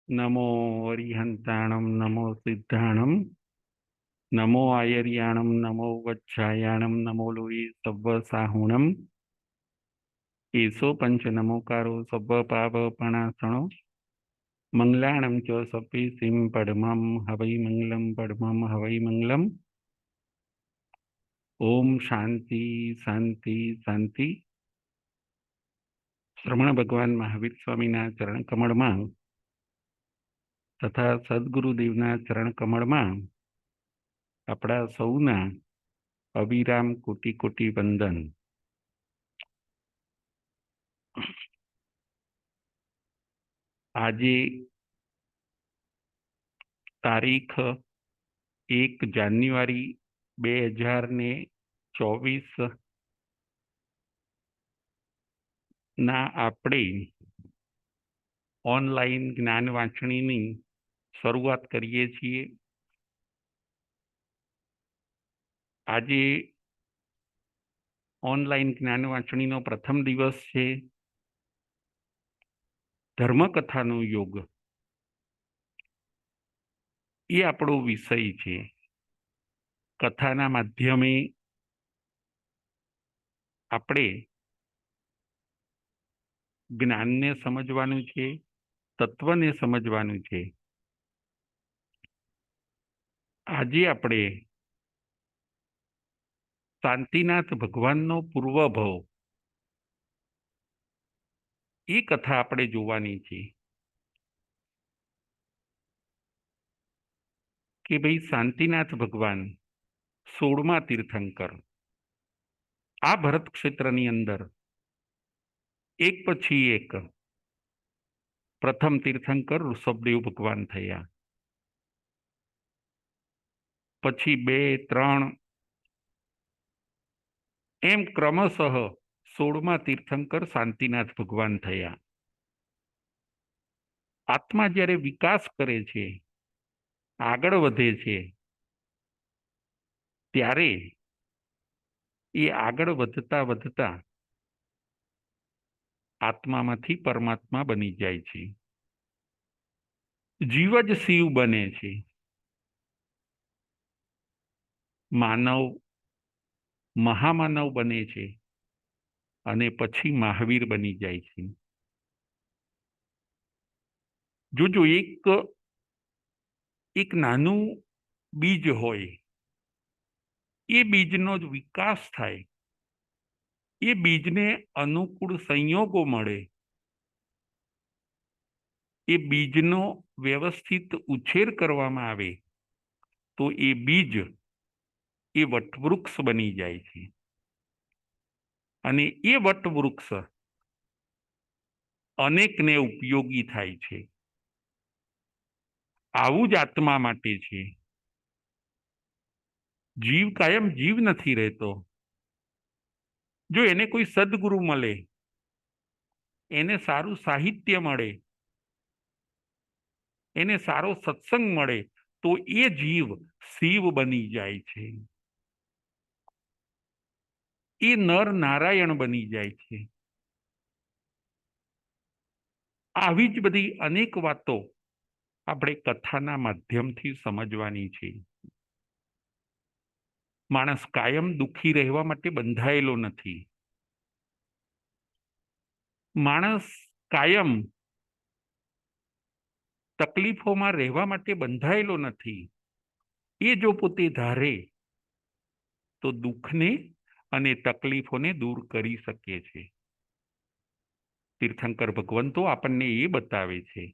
નમો અરિહંતાણમ નમો સિદ્ધાણમ નમો આયર્યાણમ નમો વજ્જાયાણમ નમો લોહી સવ્વ સાહુણમ એસો પંચ નમોકારો સવ્વ પાપ પણાસણો મંગલાણમ ચ સપીસિમ પડમમ હવૈ મંગલમ પડમમ હવૈ મંગલમ. ઓમ શાંતિ શાંતિ શાંતિ. શ્રમણ ભગવાન મહાવીર સ્વામીના ચરણ કમળમાં તથા સદગુરુદેવના ચરણ કમળમાં આપણા સૌના અવિરામ કોટી કોટી વંદન. આજે તારીખ 1 જાન્યુઆરી 2024 ના આપણે ઓનલાઈન જ્ઞાન વાંચણીની શરૂઆત કરીએ છીએ. આજે ઓનલાઈન જ્ઞાન વાંચણીનો પ્રથમ દિવસ છે. ધર્મકથાનો યોગ એ આપણો વિષય છે. કથાના માધ્યમે આપણે જ્ઞાનને સમજવાનું છે, તત્વને સમજવાનું છે. આજે આપણે શાંતિનાથ ભગવાનનો પૂર્વભવ એ કથા આપણે જોવાની છે કે ભાઈ શાંતિનાથ ભગવાન 16મા તીર્થંકર આ ભરત ક્ષેત્રની અંદર એક પછી એક પ્રથમ તીર્થંકર ઋષભદેવ ભગવાન થયા, પછી 2, 3 એમ ક્રમશઃ 16મા તીર્થંકર શાંતિનાથ ભગવાન થયા. આત્મા જ્યારે વિકાસ કરે છે, આગળ વધે છે, ત્યારે એ આગળ વધતા વધતા આત્મામાંથી પરમાત્મા બની જાય છે. જીવ જ શિવ બને છે. માનવ મહામાનવ બને છે અને પછી મહાવીર બની જાય છે. જોજો, એક નાનું બીજ હોય, એ બીજનો જ વિકાસ થાય, એ બીજને અનુકૂળ સંયોગો મળે, એ બીજનો વ્યવસ્થિત ઉછેર કરવામાં આવે તો એ બીજ એ વટવૃક્ષ બની જાય છે અને એ વટવૃક્ષ અનેકને ઉપયોગી થાય છે. આવું જ આત્મા માટે છે. જીવ કાયમ જીવ નથી રહેતો. જો એને કોઈ સદગુરુ મળે, એને સારું સાહિત્ય મળે, એને સારો સત્સંગ મળે તો એ જીવ શિવ બની જાય છે. એ નર નારાયણ બની જાય છે. આવી જ બધી અનેક વાતો આપણે કથાના માધ્યમથી સમજવાની છે. માણસ કાયમ દુઃખી રહેવા માટે બંધાયેલો નથી. માણસ કાયમ તકલીફોમાં રહેવા માટે બંધાયેલો નથી. એ જો પોતે ધારે તો દુઃખને અને તકલીફોને દૂર કરી શકે છે. તીર્થંકર ભગવંતો આપણને એ બતાવે છે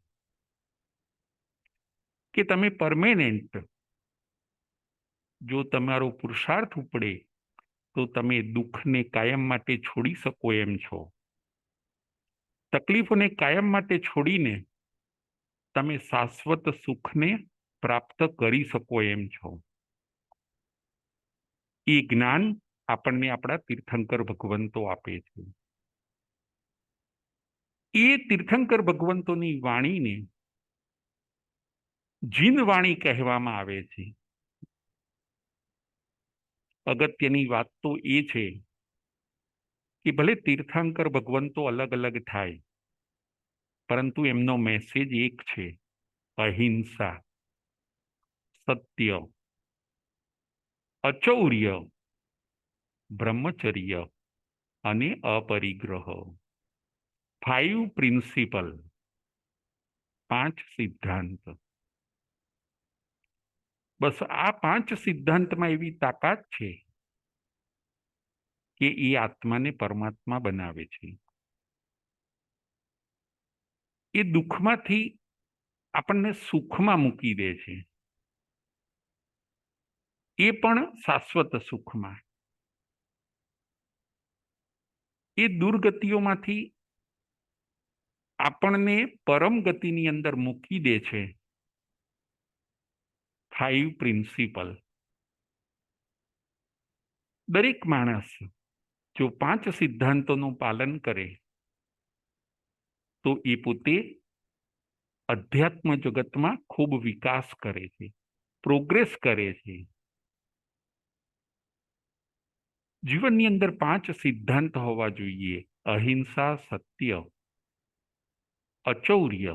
કે તમે પરમેનન્ટ જો તમારો પુરુષાર્થ ઉપડે તો તમે દુઃખને કાયમ માટે છોડી શકો એમ છો. તકલીફોને કાયમ માટે છોડીને તમે શાશ્વત સુખને પ્રાપ્ત કરી શકો એમ છો. એ જ્ઞાન આપણને આપણા તીર્થંકર ભગવંતો આપે છે. એ તીર્થંકર ભગવંતોની વાણીને જીન વાણી કહેવામાં આવે છે. અગત્યની વાત તો એ છે કે ભલે તીર્થંકર ભગવંતો અલગ અલગ થાય, પરંતુ એમનો મેસેજ એક છે અહિંસા, સત્ય, અચૌર્ય, બ્રહ્મચર્ય અને અપરિગ્રહ. 5 પ્રિન્સિપલ, 5 સિદ્ધાંત. બસ આ 5 સિદ્ધાંતમાં એવી તાકાત છે કે એ આત્માને પરમાત્મા બનાવે છે. એ દુઃખમાંથી આપણને સુખમાં મૂકી દે છે, એ પણ શાશ્વત સુખમાં. એ દુર્ગતિઓમાંથી આપણને પરમ ગતિની અંદર મૂકી દે છે. 5 પ્રિન્સિપલ. દરેક માણસ જો 5 સિદ્ધાંતોનું પાલન કરે તો એ પોતે અધ્યાત્મ જગતમાં ખૂબ વિકાસ કરે છે, પ્રોગ્રેસ કરે છે. જીવનની અંદર 5 સિદ્ધાંત હોવા જોઈએ: અહિંસા, સત્ય, અચૌર્ય,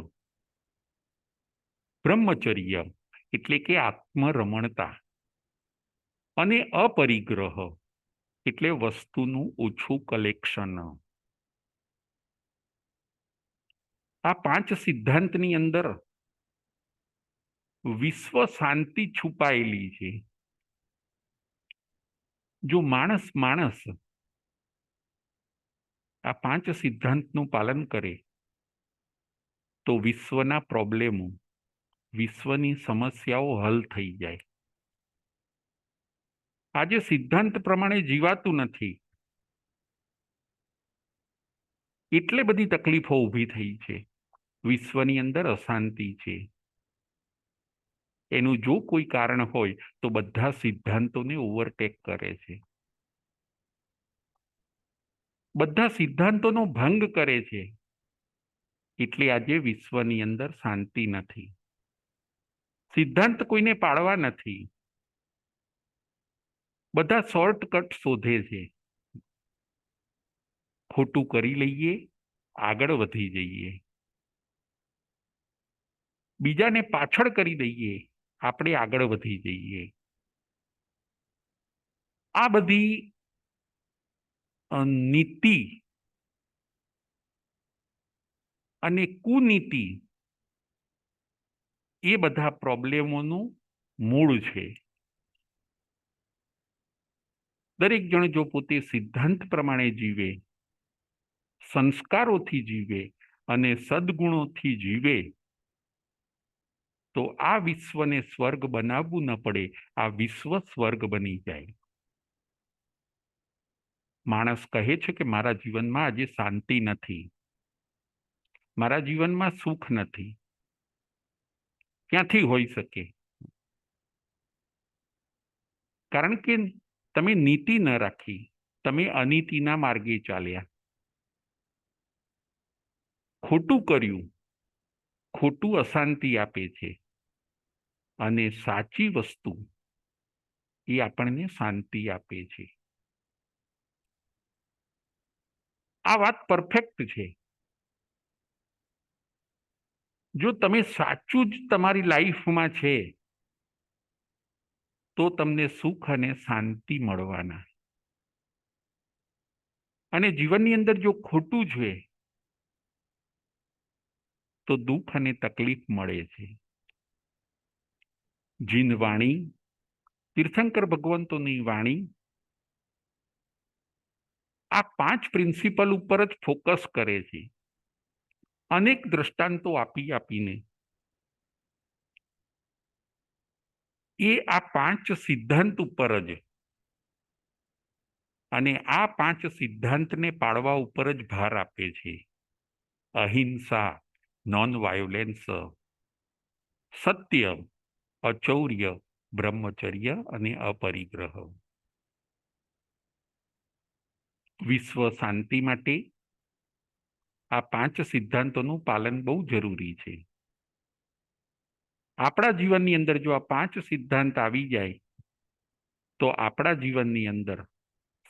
બ્રહ્મચર્ય એટલે કે આત્મરમણતા, અને અપરિગ્રહ એટલે વસ્તુનું ઓછું કલેક્શન. આ 5 સિદ્ધાંતની અંદર વિશ્વ શાંતિ છુપાયેલી છે. જો માણસ આ 5 સિદ્ધાંતનું પાલન કરે તો વિશ્વના પ્રોબ્લેમો, વિશ્વની સમસ્યાઓ હલ થઈ જાય. આજે સિદ્ધાંત પ્રમાણે જીવાતું નથી, એટલે બધી તકલીફો ઊભી થઈ છે. વિશ્વની અંદર અશાંતિ છે. એનું જો કોઈ કારણ હોય તો બધા સિદ્ધાંતોને ઓવરટેક કરે છે, બધા સિદ્ધાંતોનો ભંગ કરે છે. એટલે આજે વિશ્વની અંદર શાંતિ નથી. સિદ્ધાંત કોઈને પાળવા નથી, બધા શોર્ટકટ શોધે છે. ખોટું કરી લઈએ, આગળ વધી જઈએ, બીજાને પાછળ કરી દઈએ, આપણે આગળ વધી જઈએ. આ બધી નીતિ અને કુનીતિ એ બધા પ્રોબ્લેમોનું મૂળ છે. દરેક જણ જો પોતે સિદ્ધાંત પ્રમાણે જીવે, સંસ્કારોથી જીવે અને સદગુણોથી જીવે તો આ વિશ્વને સ્વર્ગ બનાવવું ન પડે, આ વિશ્વ સ્વર્ગ બની જાય. માણસ કહે છે કે મારા જીવનમાં આજે શાંતિ નથી, મારા જીવનમાં સુખ નથી. ક્યાંથી હોઈ શકે? કારણ કે તમે નીતિ ન રાખી, તમે અનીતિના માર્ગે ચાલ્યા, ખોટું કર્યું. ખોટું અશાંતિ આપે છે અને સાચી વસ્તુ એ આપણને શાંતિ આપે છે. આ વાત પરફેક્ટ છે. જો તમે સાચું જ તમારી લાઈફમાં છે તો તમને સુખ અને શાંતિ મળવાના. અને જીવનની અંદર જો ખોટું છે તો દુઃખ અને તકલીફ મળે છે. જીન વાણી, તીર્થંકર ભગવંતોની વાણી આ 5 પ્રિન્સિપલ ઉપર જ ફોકસ કરે છે. અનેક દ્રષ્ટાંતો આપીને એ આ 5 સિદ્ધાંત ઉપર જ, અને આ 5 સિદ્ધાંતને પાળવા ઉપર જ ભાર આપે છે. અહિંસા, નોન વાયોલેન્સ, સત્ય, અચૌર્ય, બ્રહ્મચર્ય અને અપરિગ્રહ. વિશ્વ શાંતિ માટે આ 5 સિદ્ધાંતોનું પાલન બહુ જરૂરી છે. આપણા જીવનની અંદર જો આ 5 સિદ્ધાંત આવી જાય તો આપણા જીવનની અંદર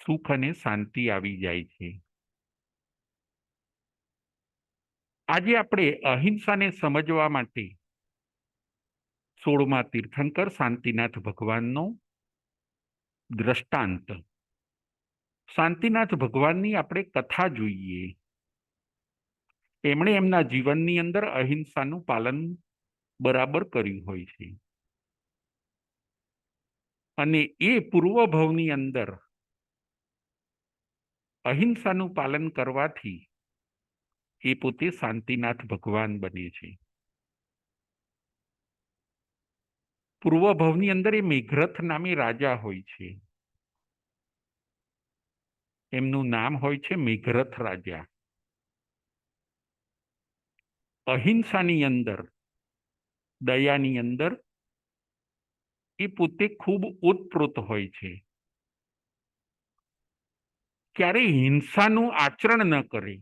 સુખ અને શાંતિ આવી જાય છે. આજે આપણે અહિંસાને સમજવા માટે 16મા તીર્થંકર શાંતિનાથ ભગવાનનો દ્રષ્ટાંત. શાંતિનાથ ભગવાનની આપણે કથા જોઈએ. એમણે એમના જીવનની અંદર અહિંસાનું પાલન બરાબર કર્યું હોય છે, અને એ પૂર્વભવની અંદર અહિંસાનું પાલન કરવાથી એ પોતે શાંતિનાથ ભગવાન બને છે. પૂર્વભવની અંદર એ મેઘરથ નામે રાજા હોય છે. એમનું નામ હોય છે મેઘરથ રાજા. અહિંસાની અંદર, દયાની અંદર એ પોતે ખૂબ ઓતપ્રોત હોય છે. ક્યારેય હિંસાનું આચરણ ન કરે.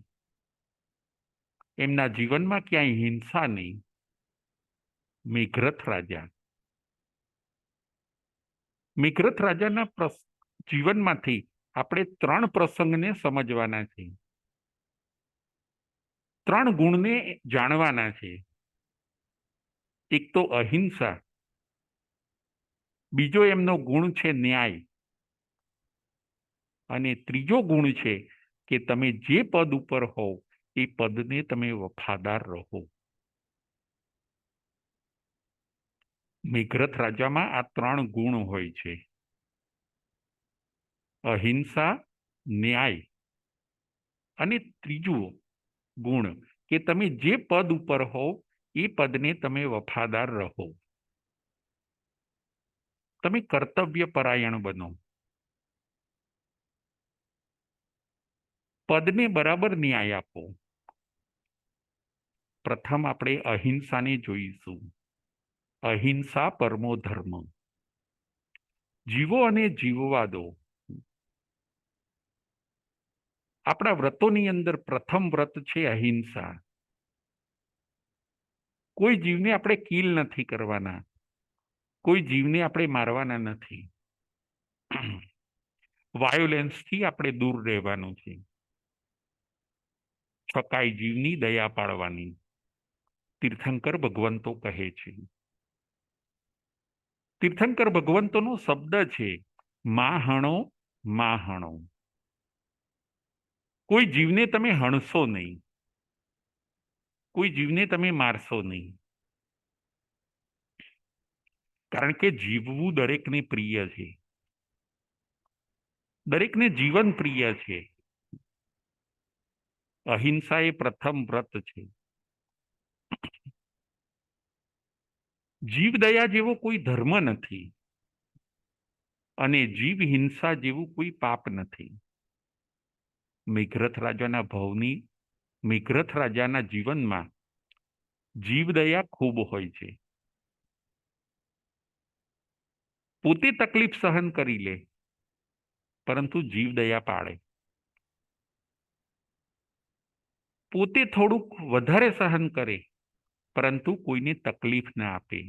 એમના જીવનમાં ક્યાંય હિંસા નહીં. મેઘરથ રાજા. મેઘરથ રાજાના જીવનમાંથી આપણે 3 પ્રસંગને સમજવાના છે, 3 ગુણને જાણવાના છે. એક તો અહિંસા, બીજો એમનો ગુણ છે ન્યાય, અને ત્રીજો ગુણ છે કે તમે જે પદ ઉપર હોવ એ પદને તમે વફાદાર રહો. મેઘરથ રાજામાં આ 3 ગુણ હોય છે: અહિંસા, ન્યાય, અને ત્રીજું ગુણ કે તમે જે પદ ઉપર હોવ એ પદને તમે વફાદાર રહો. તમે કર્તવ્ય પરાયણ બનો. પદને બરાબર ન્યાય આપો. પ્રથમ આપણે અહિંસાને જોઈશું. અહિંસા પરમો ધર્મ. જીવો અને જીવવા દો. આપણા વ્રતોની અંદર પ્રથમ વ્રત છે અહિંસા. કોઈ જીવને આપણે કિલ નથી કરવાના, કોઈ જીવને આપણે મારવાના નથી. વાયોલેન્સથી આપણે દૂર રહેવાનું છે. છકાઈ જીવની દયા પાડવાની, તીર્થંકર ભગવંતો કહે છે. તીર્થંકર ભગવંતોનો શબ્દ છે માહણો માહણો. કોઈ જીવને તમે હણશો નહીં, કોઈ જીવને તમે મારશો નહીં, કારણ કે જીવવું દરેકને પ્રિય છે. દરેકને જીવન પ્રિય છે. અહિંસા એ પ્રથમ વ્રત છે. જીવ દયા જેવો કોઈ ધર્મ નથી, અને જીવ હિંસા જેવું કોઈ પાપ નથી. મેઘરથ રાજાના જીવનમાં જીવ દયા ખૂબ હોય છે. પોતે તકલીફ સહન કરી લે, પરંતુ જીવ દયા પાડે. પોતે થોડુંક વધારે સહન કરે, પરંતુ કોઈને તકલીફ ના આપે.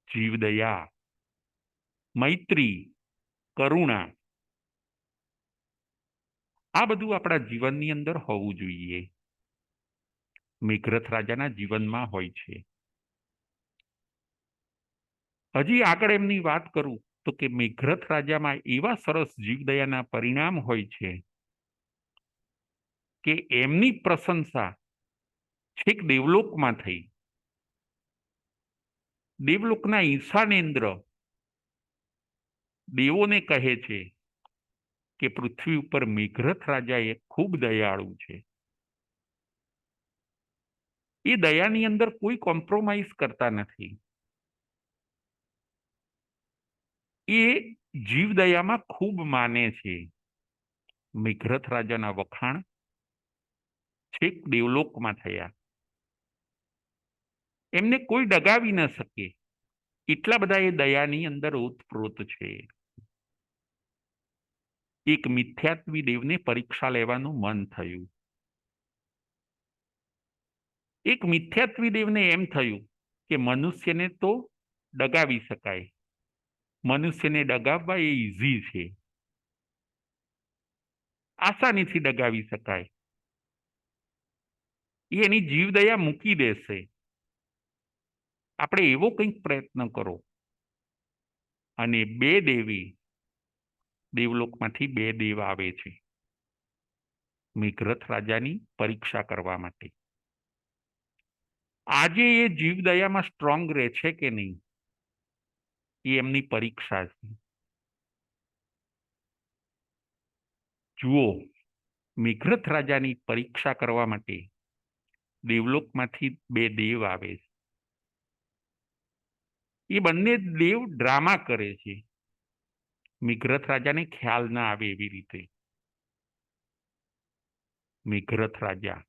જીવ દયા, મૈત્રી, કરુણા, આ બધું આપણા જીવનની અંદર હોવું જોઈએ. મેઘરથ રાજાના જીવનમાં હોય છે. હજી આગળ એમની વાત કરું તો કે મેઘરથ રાજામાં એવા સરસ જીવદયાના પરિણામ હોય છે કે એમની પ્રશંસા છેક દેવલોકમાં થઈ. દેવલોકના ઈશાનેન્દ્ર દેવોને કહે છે કે પૃથ્વી ઉપર મેઘરથ રાજા એ ખૂબ દયાળુ છે. એ દયાની અંદર કોઈ કોમ્પ્રોમાઇઝ કરતા નથી. એ જીવદયામાં ખૂબ માને છે. મેઘરથ રાજાના વખાણ છેક દેવલોકમાં થયા. એમને કોઈ ડગાવી ન શકે, એટલા બધા એ દયાની અંદર ઓતપ્રોત છે. એક મિથ્યાત્વી દેવને પરીક્ષા લેવાનું મન થયું. એક મિથ્યાત્વી દેવને એમ થયું કે મનુષ્યને તો ડગાવી શકાય, મનુષ્યને ડગાવવા એ ઈઝી છે, આસાનીથી ડગાવી શકાય. એ એની જીવદયા મૂકી દેશે. આપણે એવો કંઈક પ્રયત્ન કરો અને દેવલોકમાંથી 2 દેવ આવે છે મેઘરથ રાજાની પરીક્ષા કરવા માટે. આજે એ જીવદયામાં સ્ટ્રોંગ રહે છે કે નહીં, એ એમની પરીક્ષા છે. જુઓ, મેઘરથ રાજાની પરીક્ષા કરવા માટે દેવલોકમાંથી 2 દેવ આવે છે. એ બંને દેવ ડ્રામા કરે છે, મેઘરથ રાજાને ખ્યાલ ના આવે એવી રીતે. મેઘરથ રાજા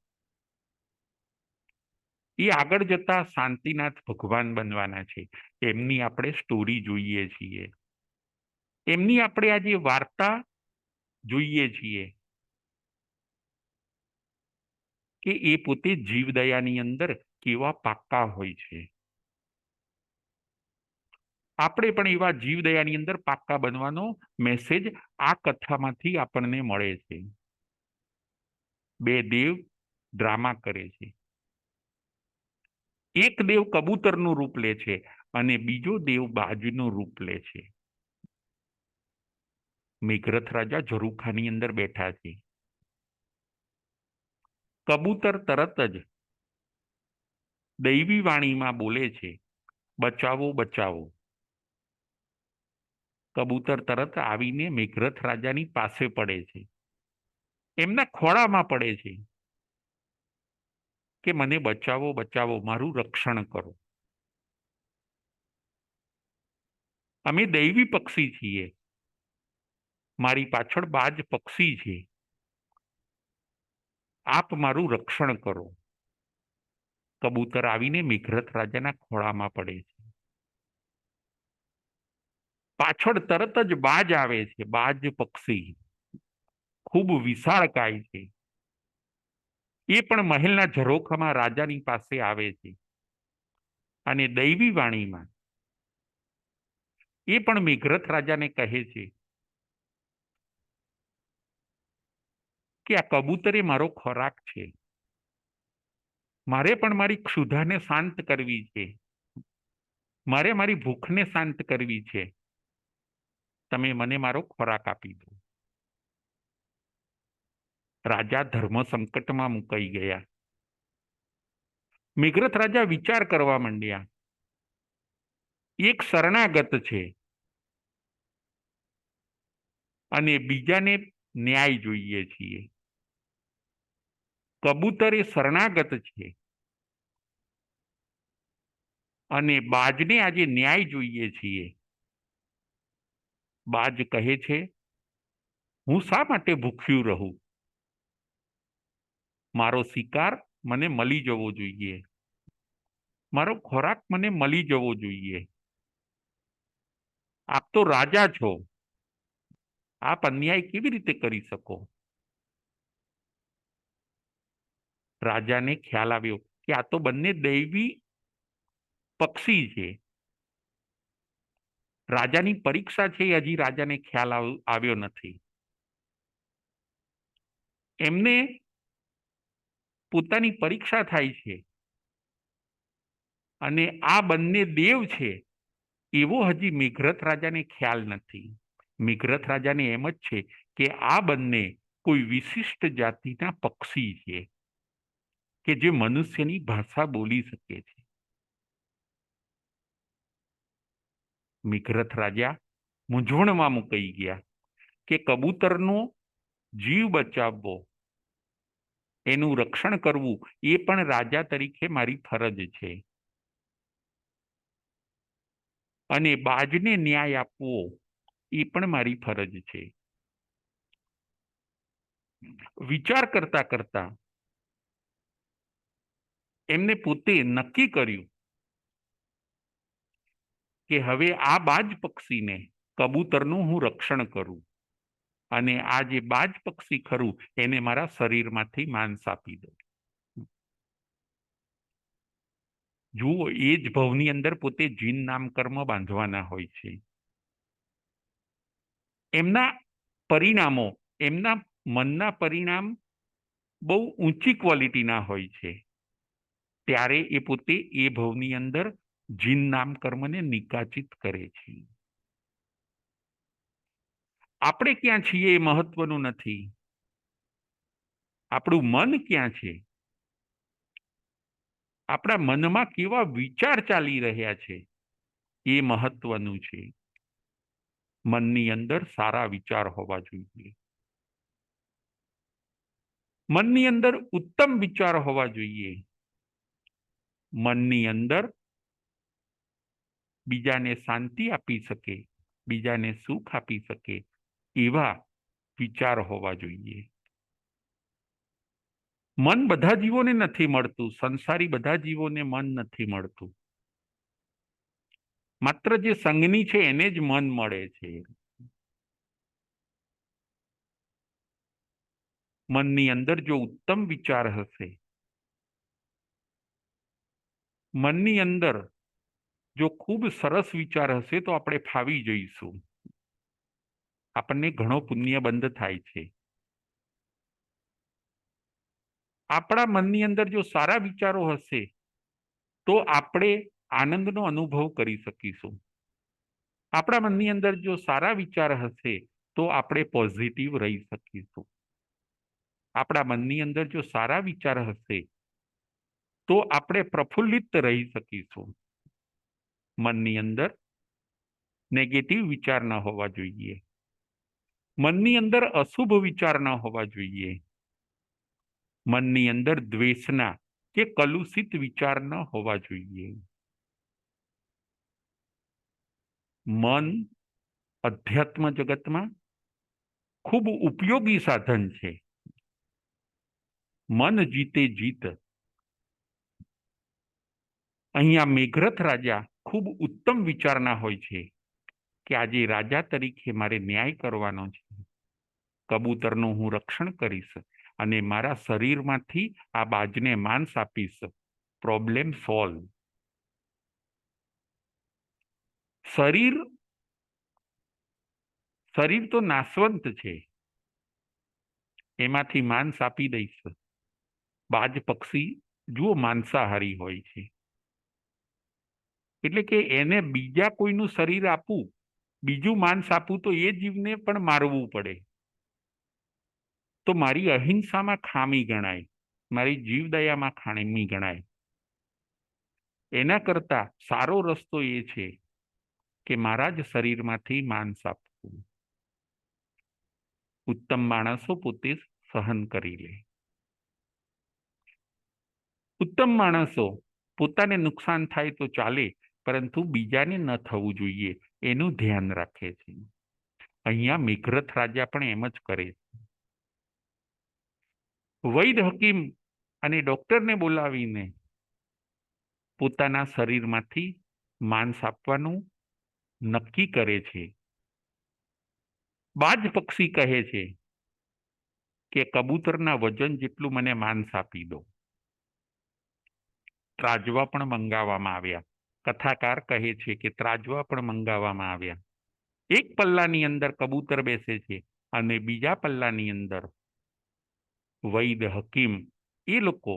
એ આગળ જતા શાંતિનાથ ભગવાન બનવાના છે. એમની આપણે સ્ટોરી જોઈએ છીએ, એમની આપણે આજે વાર્તા જોઈએ છીએ કે એ પોતે જીવદયાની અંદર કેવા પાક્કા હોય છે. આપણે પણ એવા જીવદયાની અંદર પાક્કા બનવાનો મેસેજ આ કથામાંથી આપણને મળે છે. 2 દેવ ડ્રામા કરે છે. એક દેવ કબૂતરનું રૂપ લે છે અને બીજો દેવ બાજનું રૂપ લે છે. મેઘરથ રાજા ઝરૂખાની અંદર બેઠા છે. કબૂતર તરત જ દૈવી વાણીમાં બોલે છે, બચાવો બચાવો. કબૂતર તરત આવીને મેઘરથ રાજાની પાસે પડે છે, એમના ખોળામાં પડે છે કે મને બચાવો બચાવો, મારું રક્ષણ કરો. અમે દૈવી પક્ષી છીએ, મારી પાછળ બાજ પક્ષી છે, આપ મારું રક્ષણ કરો. કબૂતર આવીને મેઘરથ રાજાના ખોળામાં પડે છે. પાછળ તરત જ બાજ આવે છે, બાજ પક્ષી ખૂબ વિશાળકાય છે. એ પણ મહેલના ઝરોખામાં રાજાની પાસે આવે છે અને દૈવી વાણીમાં એ પણ મેઘરથ રાજાને કહે છે કે આ કબૂતર એ મારો ખોરાક છે, મારે પણ મારી ક્ષુધાને શાંત કરવી છે, મારે મારી ભૂખને શાંત કરવી છે. તમે મને મારો ખોરાક આપી દો. રાજા ધર્મ સંકટમાં મુકાઈ ગયા. મેઘરથ રાજા વિચાર કરવા માંડ્યા. એક શરણાગત છે અને બીજાને ન્યાય જોઈએ છીએ. કબૂતર એ શરણાગત છે અને બાજને આજે ન્યાય જોઈએ છીએ. બાજ કહે છે, હું શા માટે ભૂખ્યું રહું? મારો શિકાર મને મળી જવો જોઈએ, મારો ખોરાક મને મળી જવો જોઈએ. આપ તો રાજા છો, આપ અન્યાય કેવી રીતે કરી શકો? રાજાને ખ્યાલ આવ્યો કે આ તો બંને દૈવી પક્ષી છે. રાજાની પરીક્ષા છે એ હજી રાજાને ખ્યાલ આવ્યો નથી. એમને પોતાની પરીક્ષા થાય છે અને આ બંને દેવ છે એવો હજી મેઘરથ રાજાને ખ્યાલ નથી. મેઘરથ રાજાને એમ જ છે કે આ બંને કોઈ વિશિષ્ટ જાતિના પક્ષી છે કે જે મનુષ્યની ભાષા બોલી શકે છે. મેઘરથ રાજા મૂંઝવણમાં મુકાઈ ગયા કે કબૂતરનો જીવ બચાવવો, એનું રક્ષણ કરવું એ પણ રાજા તરીકે મારી ફરજ છે અને બાજને ન્યાય આપવો એ પણ મારી ફરજ છે. વિચાર કરતા કરતા એમને પોતે નક્કી કર્યું કે હવે આ બાજ પક્ષીને, કબૂતરનું હું રક્ષણ કરું અને આ જે બાજ પક્ષી ખરું એને મારા શરીરમાંથી માંસ આપી દઉં. જુઓ, એ જ ભવની અંદર પોતે જીન નામ કર્મ બાંધવાના હોય છે. એમના પરિણામો, એમના મનના પરિણામ બહુ ઊંચી ક્વોલિટીના હોય છે. ત્યારે એ પોતે એ ભવની અંદર જીન નામ કર્મને નિકાચિત કરે છે. આપણે ક્યાં છીએ એ મહત્વનું નથી, આપણું મન ક્યાં છે, આપણા મનમાં કેવા વિચાર ચાલી રહ્યા છે એ મહત્વનું છે. મનની અંદર સારા વિચાર હોવા જોઈએ, મનની અંદર ઉત્તમ વિચાર હોવા જોઈએ, મનની અંદર બીજાને શાંતિ આપી શકે, બીજાને સુખ આપી શકે એવા વિચાર હોવા જોઈએ. મન બધા જીવોને નથી મળતું, સંસારી બધા જીવોને મન નથી મળતું. માત્ર જે સંગની છે એને જ મન મળે છે. મનની અંદર જો ઉત્તમ વિચાર હશે, મનની અંદર જો ખૂબ સરસ વિચાર હશે તો આપણે ફાવી જઈશું, આપણને ઘણો પુણ્ય બંધ થાય છે. આપણા મનની અંદર જો સારા વિચારો હશે તો આપણે આનંદનો અનુભવ કરી શકીશું. આપણા મનની અંદર જો સારા વિચાર હશે તો આપણે પોઝિટિવ રહી શકીશું. આપણા મનની અંદર જો સારા વિચાર હશે તો આપણે પ્રફુલ્લિત રહી શકીશું. મનની અંદર નેગેટિવ વિચાર ન હોવા જોઈએ, મનની અંદર અશુભ વિચાર ન હોવા જોઈએ, મનની અંદર દ્વેષના કે કલુષિત વિચાર ન હોવા જોઈએ. મન અધ્યાત્મ જગતમાં ખૂબ ઉપયોગી સાધન છે. મન જીતે જીત. અહીંયા મેઘરથ રાજા ખૂબ ઉત્તમ વિચારના હોય છે કે આજે રાજા તરીકે મારે ન્યાય કરવાનો છે, કબૂતરનું હું રક્ષણ કરીશ અને મારા શરીરમાંથી આ બાજને માંસ આપીશ, પ્રોબ્લેમ સોલ્વ. શરીર તો નાશવંત છે, એમાંથી માંસ આપી દઈશ. બાજ પક્ષી જુઓ માંસાહારી હોય છે, એટલે કે એને બીજા કોઈનું શરીર આપવું, બીજું માંસ આપવું તો એ જીવને પણ મારવું પડે. તો મારી અહિંસામાં ખામી ગણાય, મારી જીવદયામાં ખામી ગણાય. એના કરતા સારો રસ્તો એ છે કે મારા જ શરીરમાંથી માંસ આપવું. ઉત્તમ માણસો પોતે સહન કરી લે. ઉત્તમ માણસો પોતાને નુકસાન થાય તો ચાલે, પરંતુ બીજાને ન થવું જોઈએ એનું ધ્યાન રાખે છે. અહીંયા મેઘરથ રાજા પણ એમ જ કરે છે. વૈદ હકીમ અને ડોક્ટરને બોલાવીને પોતાના શરીરમાંથી માંસ આપવાનું નક્કી કરે છે. બાજ પક્ષી કહે છે કે કબૂતરના વજન જેટલું મને માંસ આપી દો. ત્રાજવા પણ મંગાવવામાં આવ્યા. કથાકાર કહે છે કે ત્રાજવા પણ મંગાવવામાં આવ્યા. એક પલ્લાની અંદર કબૂતર બેસે છે અને બીજા પલ્લાની અંદર વૈદ હકીમ એ લોકો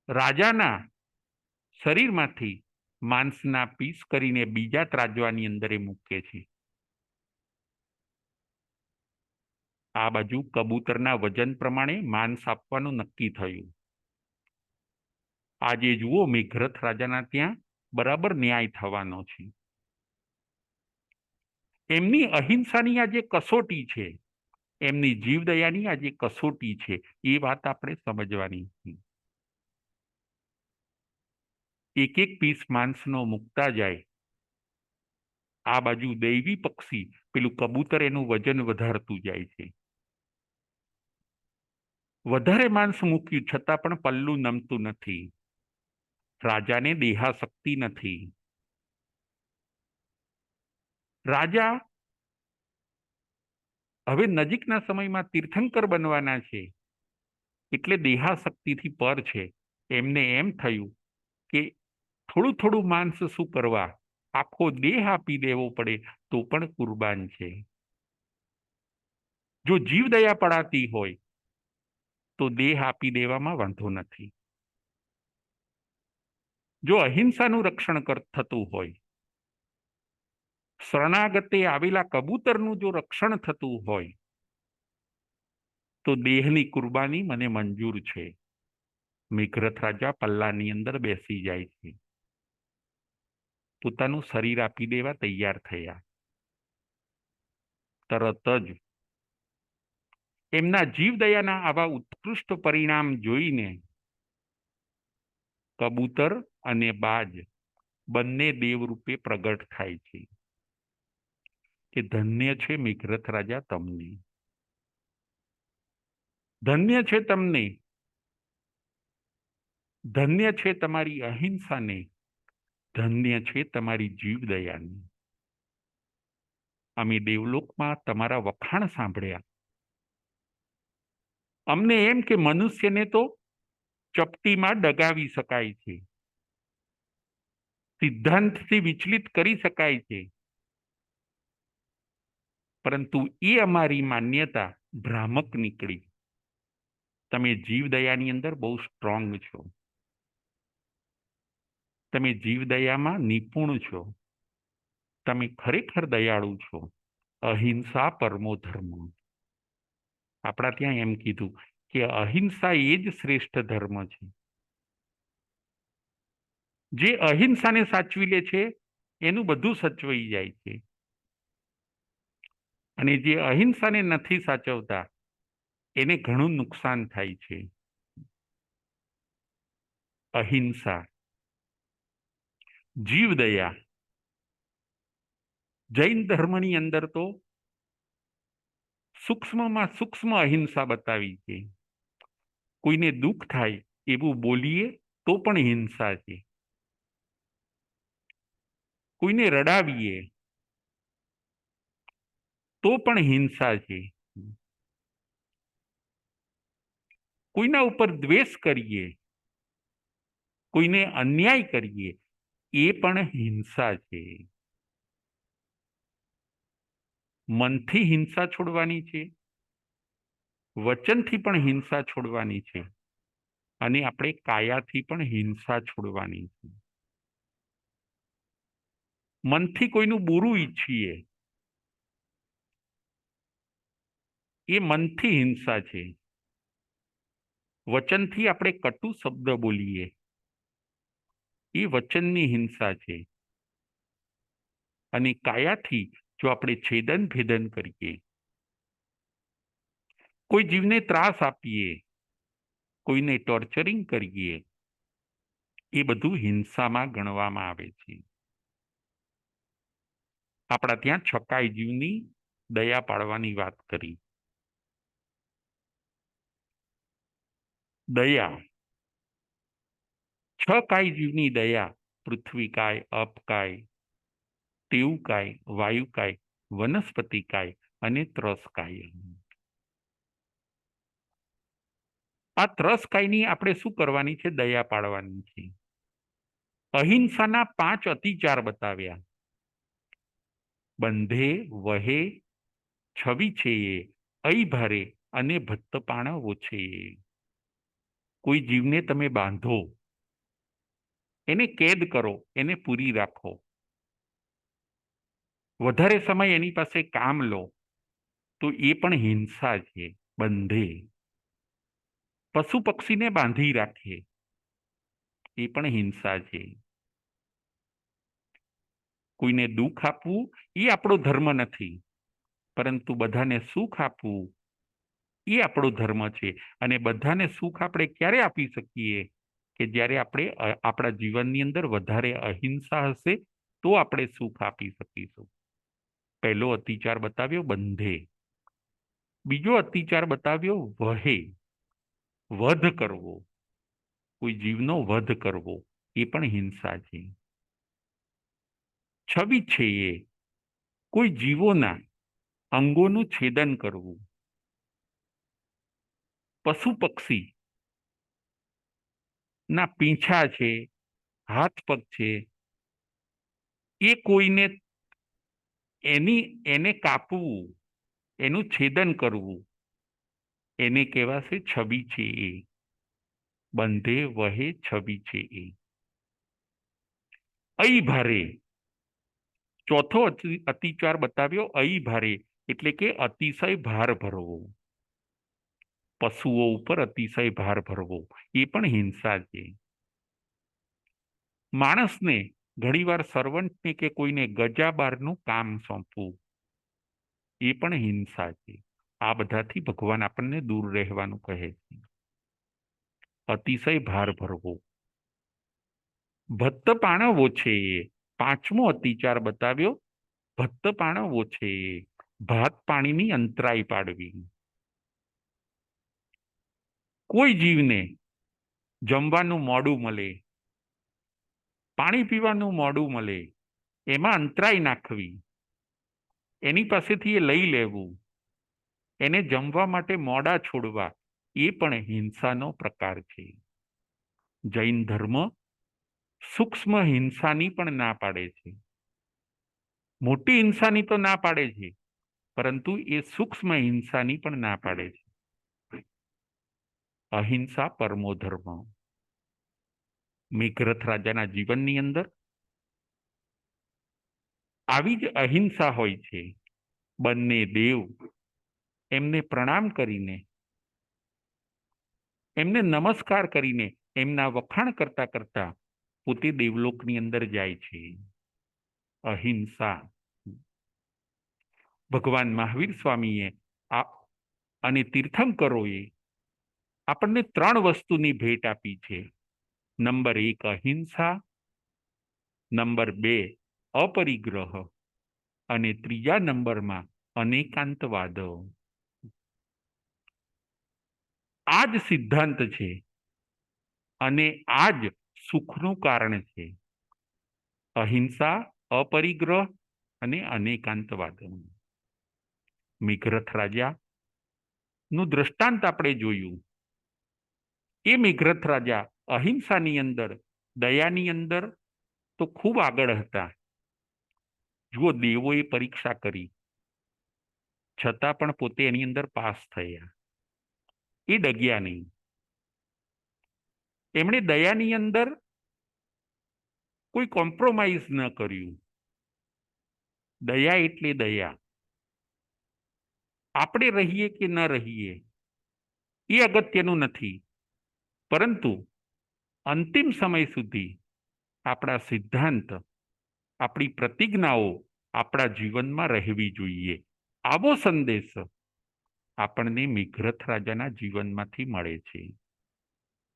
રાજાના શરીરમાંથી માંસના પીસ કરીને બીજા ત્રાજવાની અંદર મૂકે છે. આ બાજુ કબૂતરના વજન પ્રમાણે માંસ આપવાનું નક્કી થયું. આજે જુઓ મેઘરથ રાજાના ત્યાં બરાબર ન્યાય થવાનો છે. એમની અહિંસાની આ જે કસોટી છે, એમની જીવદયાની આ જે કસોટી છે, એ વાત આપણે સમજવાની છે. એક એક પીસ માંસનો મૂકતા જાય, આ બાજુ દૈવી પક્ષી પેલું કબૂતર એનું વજન વધારતું જાય છે. વધારે માંસ મૂક્યું છતાં પણ પલ્લું નમતું નથી. રાજાને દેહાશક્તિ નથી. રાજા હવે નજીકના સમયમાં તીર્થંકર બનવાના છે, એટલે દેહાશક્તિથી પર છે. એમને એમ થયું કે થોડું થોડું માંસ શું કરવા, આખો દેહ આપી દેવો પડે તો પણ કુરબાન છે. જો જીવદયા પડાતી હોય તો દેહ આપી દેવામાં વાંધો નથી. જો અહિંસાનું રક્ષણ થતું હોય, શરણાગતે આવેલા કબૂતરનું જો રક્ષણ થતું હોય, તો દેહની કુરબાની મને મંજૂર છે. મેઘરથ રાજા પલ્લાની અંદર બેસી જાય છે, પોતાનું શરીર આપી દેવા તૈયાર થયા. તરત જ એમના જીવદયાના આવા ઉત્કૃષ્ટ પરિણામ જોઈને કબૂતર અને બાજ બંને દેવરૂપે પ્રગટ થાય છે કે ધન્ય છે મેઘરથ રાજા તમને, ધન્ય છે તમને, ધન્ય છે તમારી અહિંસાને, ધન્ય છે તમારી જીવદયાને. અમે દેવલોકમાં તમારા વખાણ સાંભળ્યા. અમને એમ કે મનુષ્યને તો ચપટીમાં ડગાવી શકાય છે, સિદ્ધાંતથી વિચલિત કરી શકાય છે, પરંતુ એ અમારી માન્યતા ભ્રામક નીકળી. તમે જીવદયાની અંદર બહુ સ્ટ્રોંગ છો, તમે જીવદયામાં નિપુણ છો, તમે ખરેખર દયાળુ છો. અહિંસા પરમો ધર્મ. આપણા ત્યાં એમ કીધું કે અહિંસા એ જ શ્રેષ્ઠ ધર્મ છે. જે અહિંસાને સાચવી લે છે એનું બધું સચવાઈ જાય છે, અને જે અહિંસાને નથી સાચવતા એને ઘણું નુકસાન થાય છે. અહિંસા, જીવદયા, જૈન ધર્મની અંદર તો સૂક્ષ્મમાં સૂક્ષ્મ અહિંસા બતાવી છે. કોઈને દુઃખ થાય એવું બોલીએ તો પણ હિંસા છે, કોઈને રડાવીએ તો પણ હિંસા છે, કોઈના ઉપર દ્વેષ કરીએ, કોઈને અન્યાય કરીએ એ પણ હિંસા છે. મનથી હિંસા છોડવાની છે, વચનથી પણ હિંસા છોડવાની છે, અને આપણે કાયાથી પણ હિંસા છોડવાની છે. મનથી કોઈનું બુરું ઈચ્છીએ એ મનથી હિંસા છે, વચનથી આપણે કટુ શબ્દ બોલીએ એ વચનની હિંસા છે, અને કાયાથી જો આપણે છેદન ભેદન કરીએ, કોઈ જીવને ત્રાસ આપીએ, કોઈને ટોર્ચરિંગ કરીએ, એ બધું હિંસામાં ગણવામાં આવે છે. આપણા ત્યાં છકાઈ જીવની દયા પાડવાની વાત કરી. દયા, છ કાય જીવની દયા: પૃથ્વીકાય, અપકાય, તેવકાય, વાયુકાય, વનસ્પતિકાય અને ત્રસકાય. આ ત્રસકાયની આપણે શું કરવાની છે? દયા પાડવાની છે. અહિંસાના 5 અતિચાર બતાવ્યા: બંધે, વહે, છવી છે, અઈ ભારે અને ભત્તપાણ ઓછે. કોઈ જીવને તમે બાંધો, એને કેદ કરો, એને પૂરી રાખો, વધારે સમય એની પાસે કામ લો, તો એ પણ હિંસા છે. બંધે, પશુ પક્ષીને બાંધી રાખે, એ પણ હિંસા છે. કોઈને દુઃખ આપવું એ આપણો ધર્મ નથી, પરંતુ બધાને સુખ આપવું એ આપણો ધર્મ છે. અને બધાને સુખ આપણે ક્યારે આપી શકીએ? કે જ્યારે આપણે આપણા જીવનની અંદર વધારે અહિંસા હશે તો આપણે સુખ આપી શકીશું. પહેલો અતિચાર બતાવ્યો બંધે. બીજો અતિચાર બતાવ્યો વહે, વધ કરવો, કોઈ જીવનો વધ કરવો, એ પણ હિંસા છે. છવી છે, એ કોઈ જીવોના અંગોનું છેદન કરવું. પશુ પક્ષી ના પીંછા છે, હાથ પગ છે, એ કોઈને એને કાપવું, એનું છેદન કરવું, એને કહેવાશે છબી છે એ. બંધે, વહે, છબી છે એ. અઈ ભારે, ચોથો અતિચાર બતાવ્યો અઈ ભારે, એટલે કે અતિશય ભાર ભરવો, પશુઓ ઉપર અતિશય ભાર ભરવો, એ પણ હિંસા છે. માણસને ઘણીવાર સર્વન્ટને કે કોઈને ગજાબારનું કામ સોંપવું, એ પણ હિંસા છે. આ બધાથી ભગવાન આપણને દૂર રહેવાનું કહે છે. અતિશય ભાર ભરવો. ભત્ત પાણવો છે, પાંચમો અતિચાર બતાવ્યો. ભત્ત પાણવો છે, ભાત પાણીની અંતરાય પાડવી. કોઈ જીવને જમવાનું મોડું મળે, પાણી પીવાનું મોડું મળે, એમાં અંતરાય નાખવી, એની પાસેથી એ લઈ લેવું, એને જમવા માટે મોડા છોડવા, એ પણ હિંસાનો પ્રકાર છે. જૈન ધર્મ સૂક્ષ્મ હિંસાની પણ ના પાડે છે. મોટી હિંસાની તો ના પાડે છે, પરંતુ એ સૂક્ષ્મ હિંસાની પણ ના પાડે છે. અહિંસા પરમો ધર્મ. મેઘરથ રાજાના જીવનની અંદર આવી જ અહિંસા હોય છે. બંને દેવ એમને પ્રણામ કરીને, એમને નમસ્કાર કરીને, એમના વખાણ કરતા કરતા પોતે દેવલોકની અંદર જાય છે. અહિંસા. ભગવાન મહાવીર સ્વામીએ અને તીર્થંકરોએ આપણને 3 વસ્તુની ભેટ આપી છે. નંબર 1 અહિંસા, નંબર 2 અપરિગ્રહ, અને ત્રીજા નંબરમાં અનેકાંતવાદ. આ જ સિદ્ધાંત છે અને આ જ સુખનું કારણ છે. અહિંસા, અપરિગ્રહ અને અનેકાંતવાદ. મેઘરથ રાજા નું દ્રષ્ટાંત આપણે જોયું. એ મેઘરથ રાજા અહિંસાની અંદર, દયાની અંદર તો ખૂબ આગળ હતા. જુઓ, દેવોએ પરીક્ષા કરી, છતાં પણ પોતે એની અંદર પાસ થયા. એ ડગ્યા નહીં. એમણે દયાની અંદર કોઈ કોમ્પ્રોમાઇઝ ન કર્યું. દયા એટલે દયા. આપણે રહીએ કે ન રહીએ એ અગત્યનું નથી, પરંતુ અંતિમ સમય સુધી આપણા સિદ્ધાંત, આપણી પ્રતિજ્ઞાઓ આપણા જીવનમાં રહેવી જોઈએ. આવો સંદેશ આપણને મેઘરથ રાજાના જીવનમાંથી મળે છે.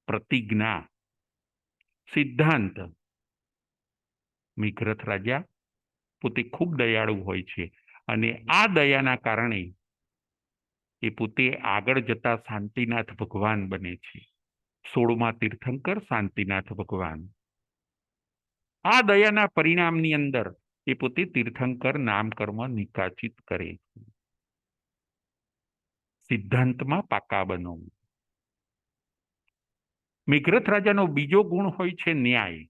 પ્રતિજ્ઞા, સિદ્ધાંત. મેઘરથ રાજા પોતે ખૂબ દયાળુ હોય છે અને આ દયાના કારણે એ પોતે આગળ જતા શાંતિનાથ ભગવાન બને છે. 16મા તીર્થંકર શાંતિનાથ ભગવાન. આ દયાના પરિણામની અંદર એ પોતે તીર્થંકર નામકર્મ નિકાચિત કરે છે. સિદ્ધાંતમાં પાકા બનો. મેઘરથ રાજાનો બીજો ગુણ હોય છે ન્યાય.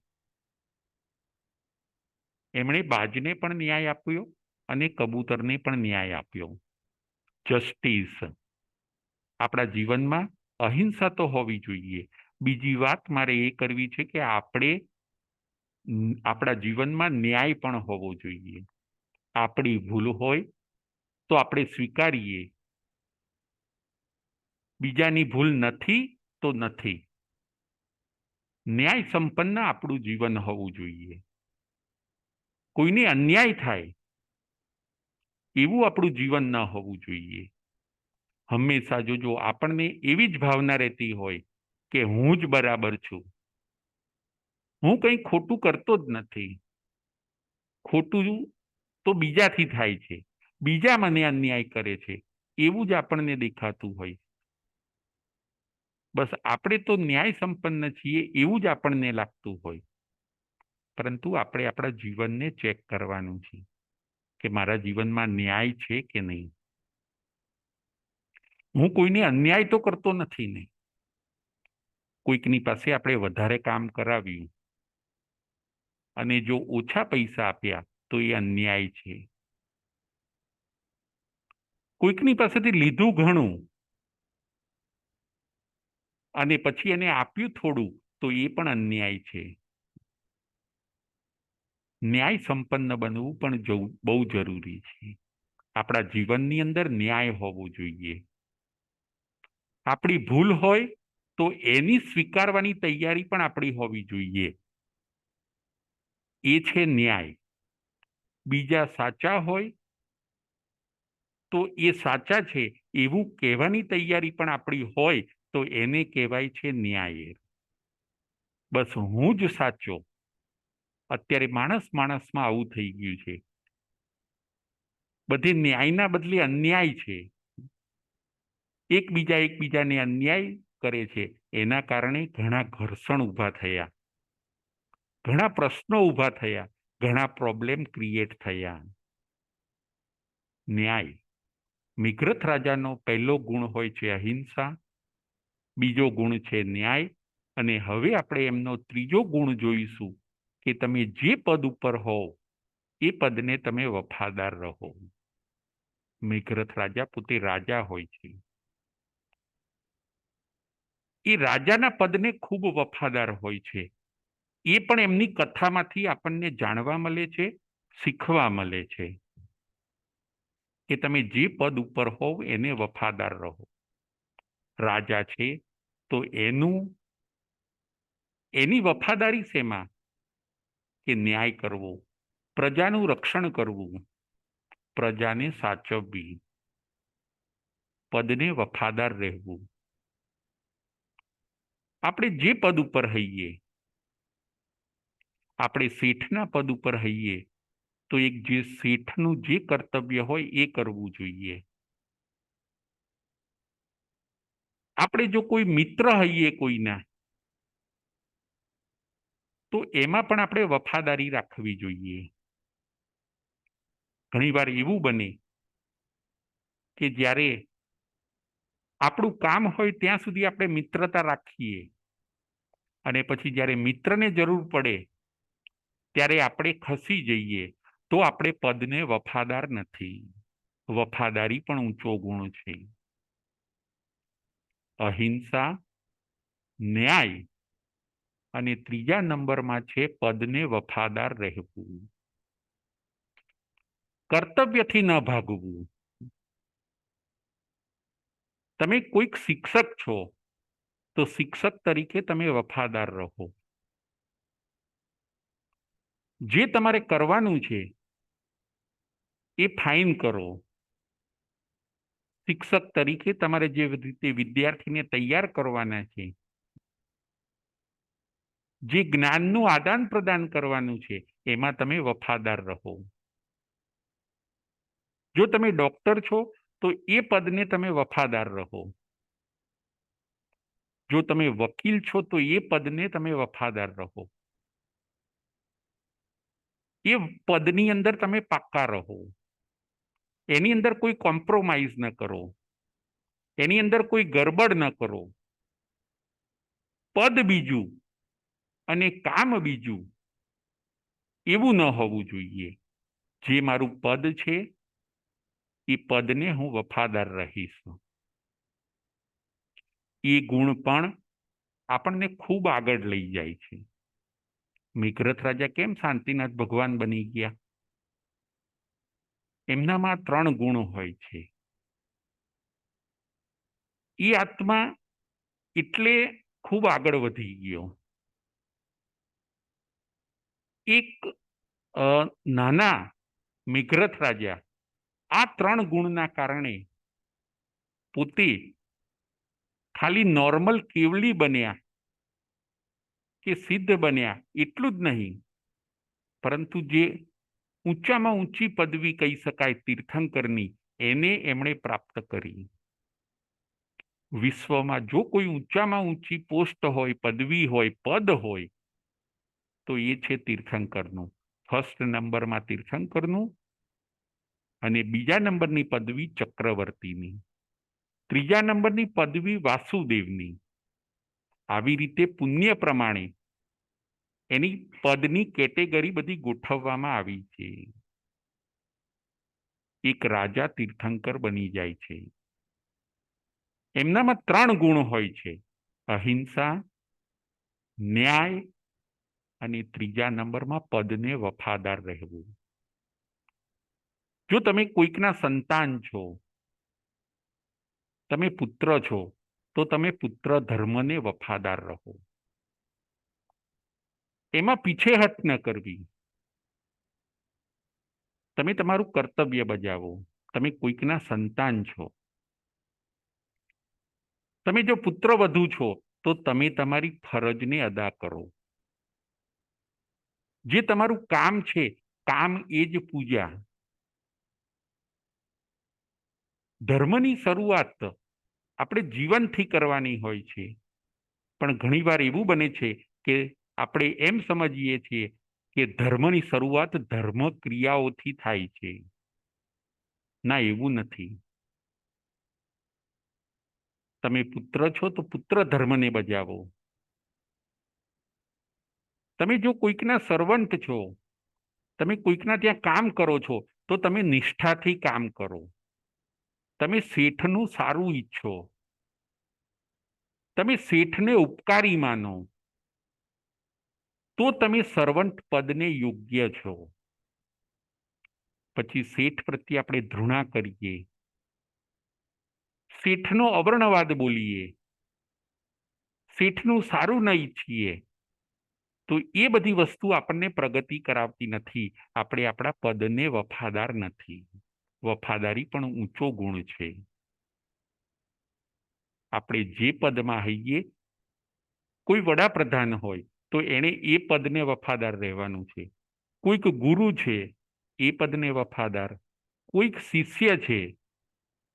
એમણે બાજને પણ ન્યાય આપ્યો અને કબૂતરને પણ ન્યાય આપ્યો. જસ્ટિસ. આપણા જીવનમાં અહિંસા તો હોવી જોઈએ. બીજી વાત મારે એ કરવી છે કે આપણે આપણા જીવનમાં ન્યાય પણ હોવો જોઈએ. આપણી ભૂલ હોય તો આપણે સ્વીકારીએ. બીજાની ભૂલ નથી તો નથી. ન્યાય સંપન્ન આપણું જીવન હોવું જોઈએ. કોઈને અન્યાય થાય એવું આપણું જીવન ન હોવું જોઈએ. હંમેશા જો આપણને એવી જ ભાવના રહેતી હોય કે હું જ બરાબર છું, હું કંઈ ખોટું કરતો જ નથી, ખોટું તો બીજાથી થાય છે, બીજા મને અન્યાય કરે છે, એવું જ આપણને દેખાતું હોય. બસ આપણે તો ન્યાય સંપન્ન છીએ એવું જ આપણને લાગતું હોય, પરંતુ આપણે આપણા જીવનને ચેક કરવાનું છે કે મારા જીવનમાં ન્યાય છે કે નહીં. હું કોઈને અન્યાય તો કરતો નથી ને. કોઈકની પાસે આપણે વધારે કામ કરાવ્યું અને જો ઓછા પૈસા આપ્યા તો એ અન્યાય છે. કોઈકની પાસેથી લીધું ઘણું અને પછી એને આપ્યું થોડું તો એ પણ અન્યાય છે. ન્યાય સંપન્ન બનવું પણ બહુ જરૂરી છે. આપણા જીવનની અંદર ન્યાય હોવો જોઈએ. આપણી ભૂલ હોય તો એની સ્વીકારવાની તૈયારી પણ આપણી હોવી જોઈએ. એ છે ન્યાય. બીજા સાચા હોય તો એ સાચા છે એવું કહેવાની તૈયારી પણ આપણી હોય તો એને કહેવાય છે ન્યાય. બસ હું જ સાચો. અત્યારે માણસમાં આવું થઈ ગયું છે. બધી ન્યાયના બદલે અન્યાય છે. એકબીજાને અન્યાય કરે છે. એના કારણે ઘણા ઘર્ષણ ઊભા થયા, ઘણા પ્રશ્નો ઊભા થયા, ઘણા પ્રોબ્લેમ ક્રિએટ થયા. ન્યાય. મિઘરત રાજાનો પહેલો ગુણ હોય છે અહિંસા, બીજો ગુણ છે ન્યાય, અને હવે આપણે એમનો ત્રીજો ગુણ જોઈશું કે તમે જે પદ ઉપર હોવ એ પદને તમે વફાદાર રહો. મિઘરત રાજા પોતે રાજા હોય છે. એ રાજાના પદને ખૂબ વફાદાર હોય છે. એ પણ એમની કથામાંથી આપણને જાણવા મળે છે, શીખવા મળે છે કે તમે જે પદ ઉપર હોવ એને વફાદાર રહો. રાજા છે તો એની વફાદારી શેમાં? કે ન્યાય કરવો, પ્રજાનું રક્ષણ કરવું, પ્રજાને સાચવવી, પદને વફાદાર રહેવું. આપણે જે પદ ઉપર હઈએ, આપણે શેઠના પદ ઉપર હઈએ તો એક જે શેઠનું જે કર્તવ્ય હોય એ કરવું જોઈએ. આપણે જો કોઈ મિત્ર હઈએ કોઈના તો એમાં પણ આપણે વફાદારી રાખવી જોઈએ. ઘણીવાર એવું બને કે જ્યારે આપણું કામ હોય ત્યાં સુધી આપણે મિત્રતા રાખીએ અને પછી જ્યારે મિત્રને જરૂર પડે ત્યારે આપણે ખસી જઈએ તો આપણે પદને વફાદાર નથી. વફાદારી પણ ઊંચો ગુણ છે. અહિંસા, ન્યાય અને ત્રીજા નંબરમાં છે પદને વફાદાર રહેવું. કર્તવ્યથી ન ભાગવું. તમે કોઈક શિક્ષક છો તો શિક્ષક તરીકે તમે વફાદાર રહો. જે તમારે કરવાનું છે એ ફાઇન કરો. શિક્ષક તરીકે તમારે જે રીતે વિદ્યાર્થીને તૈયાર કરવાના છે, જે જ્ઞાનનું આદાન પ્રદાન કરવાનું છે એમાં તમે વફાદાર રહો. જો તમે ડોક્ટર છો તો એ પદને તમે વફાદાર રહો. જો તમે વકીલ છો તો એ પદને તમે વફાદાર રહો. એ પદની અંદર તમે પાક્કા રહો. એની અંદર કોઈ કોમ્પ્રોમાઇઝ ન કરો, એની અંદર કોઈ ગરબડ ન કરો. પદ બીજું અને કામ બીજું એવું ન હોવું જોઈએ. જે મારું પદ છે એ પદને હું વફાદાર રહીશ. એ ગુણ પણ આપણને ખૂબ આગળ લઈ જાય છે. મિઘરત રાજા કેમ શાંતિનાથ ભગવાન બની ગયા? એમનામાં 3 ગુણ હોય છે. એ આત્મા એટલે ખૂબ આગળ વધી ગયો. એક નાના મિઘરત રાજા આ 3 ગુણના કારણે પોતે ખાલી નોર્મલ કેવલી બન્યા કે સિદ્ધ બન્યા એટલું જ નહીં, પરંતુ જે ઊંચામાં ઊંચી પદવી કહી શકાય તીર્થંકરની, એને એમણે પ્રાપ્ત કરી. વિશ્વમાં જો કોઈ ઊંચામાં ઊંચી પોસ્ટ હોય, પદવી હોય, પદ હોય તો એ છે તીર્થંકરનું. ફર્સ્ટ નંબરમાં તીર્થંકરનું અને બીજા નંબરની પદવી ચક્રવર્તીની, ત્રીજા નંબરની પદવી વાસુદેવની. આવી રીતે પુણ્ય પ્રમાણે એની પદની કેટેગરી બધી ગોઠવવામાં આવી છે. એક રાજા તીર્થંકર બની જાય છે. એમનામાં 3 ગુણ હોય છે: અહિંસા, ન્યાય અને ત્રીજા નંબરમાં પદને વફાદાર રહેવું. જો તમે કોઈકના સંતાન છો, તમે પુત્ર છો, તો તમે પુત્ર ધર્મને વફાદાર રહો. એમાં પીછેહટ ન કરવી. તમે તમારું કર્તવ્ય બજાવો. તમે કોઈકના સંતાન છો. તમે જો પુત્ર વધુ છો તો તમે તમારી ફરજને અદા કરો. જે તમારું કામ છે, કામ એ જ પૂજા. ધર્મની શરૂઆત આપણે જીવનથી કરવાની હોય છે, પણ ઘણીવાર એવું બને છે કે આપણે એમ સમજીએ છીએ કે ધર્મની શરૂઆત ધર્મ ક્રિયાઓથી થાય છે. ના, એવું નથી. તમે પુત્ર છો તો પુત્ર ધર્મને બજાવો. તમે જો કોઈકના સર્વન્ટ છો, તમે કોઈકના ત્યાં કામ કરો છો, તો તમે નિષ્ઠાથી કામ કરો. તમે શેઠનું સારું ઈચ્છો, તમે શેઠને ઉપકારી માનો, તો તમે સર્વન્ટ પદને યોગ્ય છો. પછી શેઠ પ્રત્યે આપણે ધૃણા કરીએ, શેઠનો અવર્ણવાદ બોલીએ, શેઠનું સારું ન ઈચ્છીએ, તો એ બધી વસ્તુ આપણને પ્રગતિ કરાવતી નથી. આપણે આપણા પદને વફાદાર નથી. વફાદારી પણ ઊંચો ગુણ છે. આપણે જે પદમાં હઈએ, કોઈ વડાપ્રધાન હોય તો એણે એ પદને વફાદાર રહેવાનું છે. કોઈક ગુરુ છે, એ પદને વફાદાર. કોઈક શિષ્ય છે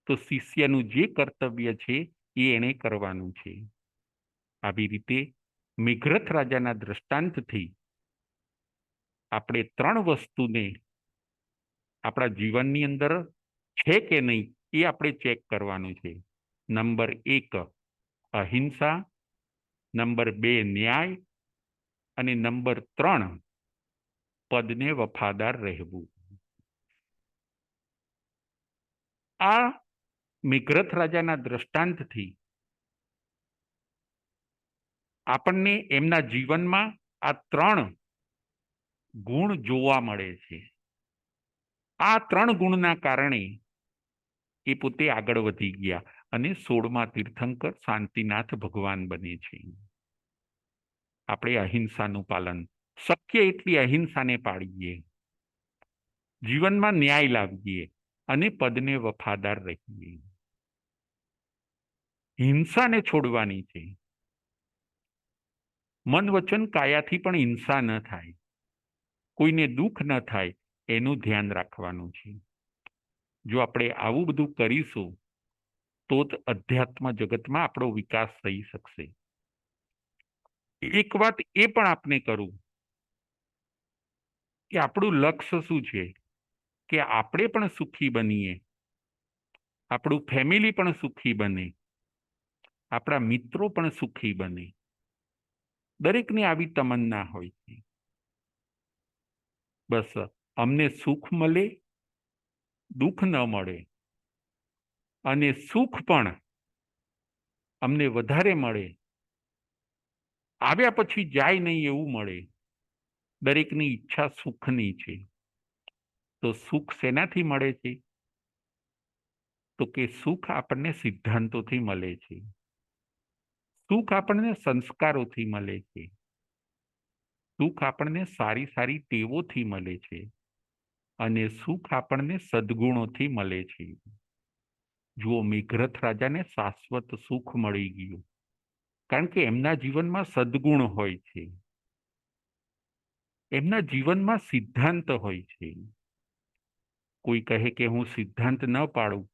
તો શિષ્યનું જે કર્તવ્ય છે એ એણે કરવાનું છે. આવી રીતે મેઘરથ રાજાના દ્રષ્ટાંતથી આપણે ત્રણ વસ્તુને આપણા જીવનની અંદર છે કે નહીં એ આપણે ચેક કરવાનું છે. નંબર 1 અહિંસા, નંબર 2 ન્યાય અને નંબર 3 પદને વફાદાર રહેવું. આ મેઘરથ રાજાના દ્રષ્ટાંતથી આપણને એમના જીવનમાં આ ત્રણ ગુણ જોવા મળે છે. આ ત્રણ ગુણના કારણે એ પોતે આગળ વધી ગયા અને 16મા તીર્થંકર શાંતિનાથ ભગવાન બને છે. આપણે અહિંસાનું પાલન, શક્ય એટલી અહિંસાને પાળીએ, જીવનમાં ન્યાય લાવીએ અને પદને વફાદાર રહીએ. હિંસાને છોડવાની છે. મન વચન કાયાથી પણ હિંસા ન થાય, કોઈને દુઃખ ન થાય એનું ધ્યાન રાખવાનું છે. જો આપણે આવું બધું કરીશું તો જ અધ્યાત્મ જગતમાં આપણો વિકાસ થઈ શકશે. એક વાત એ પણ આપને કરું કે આપણું લક્ષ્ય શું છે કે આપણે પણ સુખી બનીએ, આપણું ફેમિલી પણ સુખી બને, આપણા મિત્રો પણ સુખી બને. દરેકને આવી તમન્ના હોય છે. બસ અમને સુખ મળે, દુઃખ ન મળે, અને સુખ પણ અમને વધારે મળે, આવ્યા પછી જાય નહીં એવું મળે. દરેકની ઈચ્છા સુખની છે. તો સુખ શેનાથી મળે છે? તો કે સુખ આપણને સિદ્ધાંતોથી મળે છે. સુખ આપણને સંસ્કારોથી મળે છે. સુખ આપણને સારી સારી ટેવોથી મળે છે. અને સુખ આપણને સદ્ગુણોથી મળે છે. જુઓ, મેઘરથ રાજાને શાશ્વત સુખ મળી ગયું, કારણ કે એમના જીવનમાં સદ્ગુણ હોય છે, એમના જીવનમાં સિદ્ધાંત હોય છે. કોઈ કહે કે હું સિદ્ધાંત ન પાડું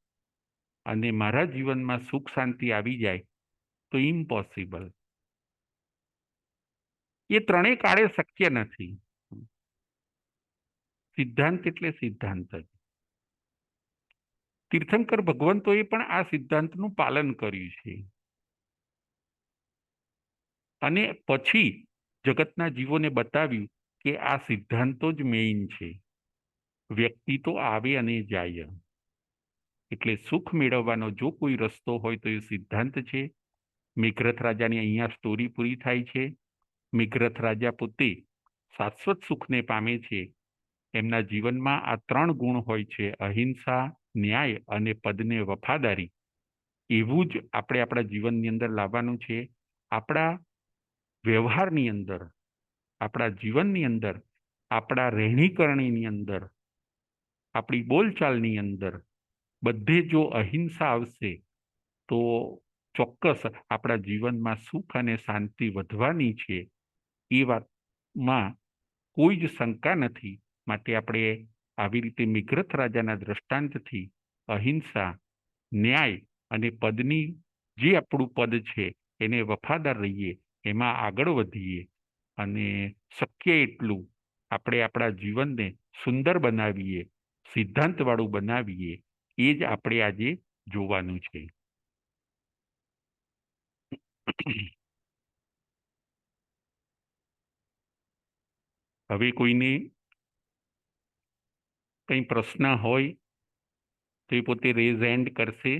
અને મારા જીવનમાં સુખ શાંતિ આવી જાય તો ઇમ્પોસિબલ. એ ત્રણેય કાળે શક્ય નથી. સિદ્ધાંત એટલે સિદ્ધાંત જ. તીર્થંકર ભગવંતોએ પણ આ સિદ્ધાંતનું પાલન કર્યું છે અને પછી જગતના જીવોને બતાવ્યું કે આ સિદ્ધાંતો જ મેઇન છે. વ્યક્તિ તો આવે અને જાય, એટલે સુખ મેળવવાનો જો કોઈ રસ્તો હોય તો એ સિદ્ધાંત છે. મેઘરથ રાજાની અહીંયા સ્ટોરી પૂરી થાય છે. મેઘરથ રાજા પોતે શાશ્વત સુખને પામે છે એમના જીવનમાં આ 3 ગુણ હોય છે: અહિંસા, ન્યાય અને પદને વફાદારી. એવું જ આપણે આપણા જીવનની અંદર લાવવાનું છે. આપણા વ્યવહારની અંદર, આપણા જીવનની અંદર, આપણા રહેણીકરણીની અંદર, આપણી બોલચાલની અંદર બધે જો અહિંસા આવશે તો ચોક્કસ આપણા જીવનમાં સુખ અને શાંતિ વધવાની છે. એ વાતમાં કોઈ જ શંકા નથી. માટે આપણે આવી રીતે મિગ્રથ રાજાના દ્રષ્ટાંતથી અહિંસા, ન્યાય અને પદની જે આપણું પદ છે એને વફાદાર રહીએ, એમાં આગળ વધીએ અને શક્ય એટલું આપણે આપણા જીવનને સુંદર બનાવીએ, સિદ્ધાંતવાળું બનાવીએ. એ જ આપણે આજે જોવાનું છે. હવે કોઈને કંઈ પ્રશ્ન હોય તો એ પોતે રેઝ હેન્ડ કરશે,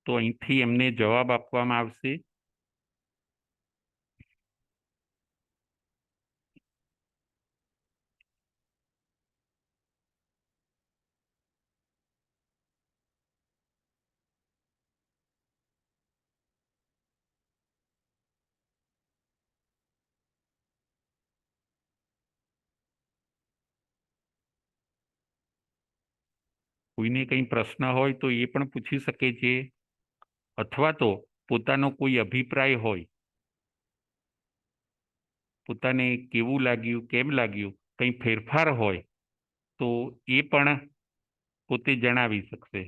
તો અહીંથી એમને જવાબ આપવામાં આવશે. કોઈને કંઈ પ્રશ્ન હોય તો એ પણ પૂછી શકે છે, અથવા તો પોતાનો કોઈ અભિપ્રાય હોય, પોતાને કેવું લાગ્યું, કેમ લાગ્યું, કંઈ ફેરફાર હોય તો એ પણ પોતે જણાવી શકશે.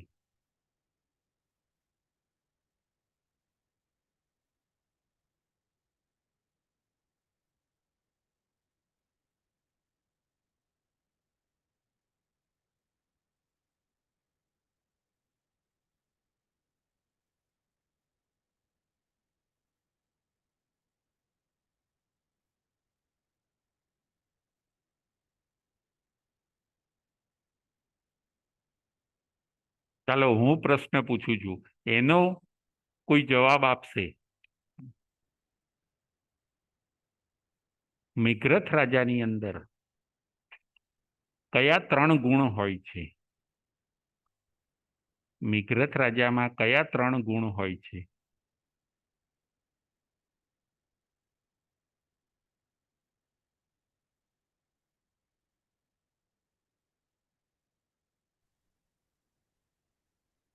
ચાલો હું પ્રશ્ન પૂછું છું, એનો કોઈ જવાબ આપશે? મિગ્રથ રાજાની અંદર કયા 3 ગુણ હોય છે? મિગ્રથ રાજામાં કયા 3 ગુણ હોય છે?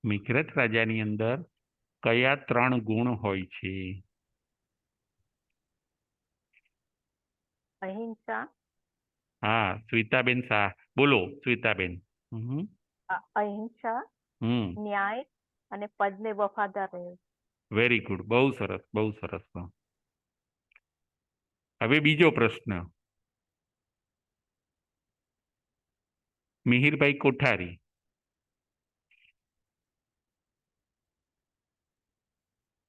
મિગ્રથ રાજાની અંદર કયા 3 ગુણ હોય છે? અહિંસા. હા, શ્વેતાબેન શાહ, બોલો શ્વેતાબેન. અહિંસા, ન્યાય અને પદને વફાદાર રહેવું. વેરી ગુડ, બહુ સરસ, બહુ સરસ. હવે બીજો પ્રશ્ન, મિહિરભાઈ કોઠારી.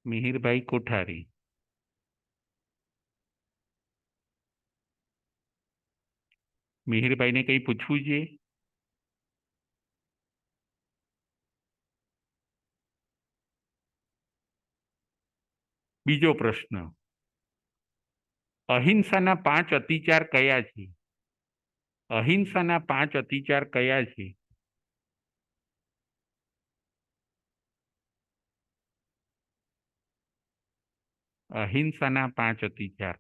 મિહિરભાઈ કોઠારી, મિહિરભાઈને કંઈ પૂછવું છે? બીજો પ્રશ્ન, અહિંસાના 5 અતિચાર કયા છે? અહિંસાના 5 અતિચાર કયા છે? અહિંસાના 5 અતિચાર.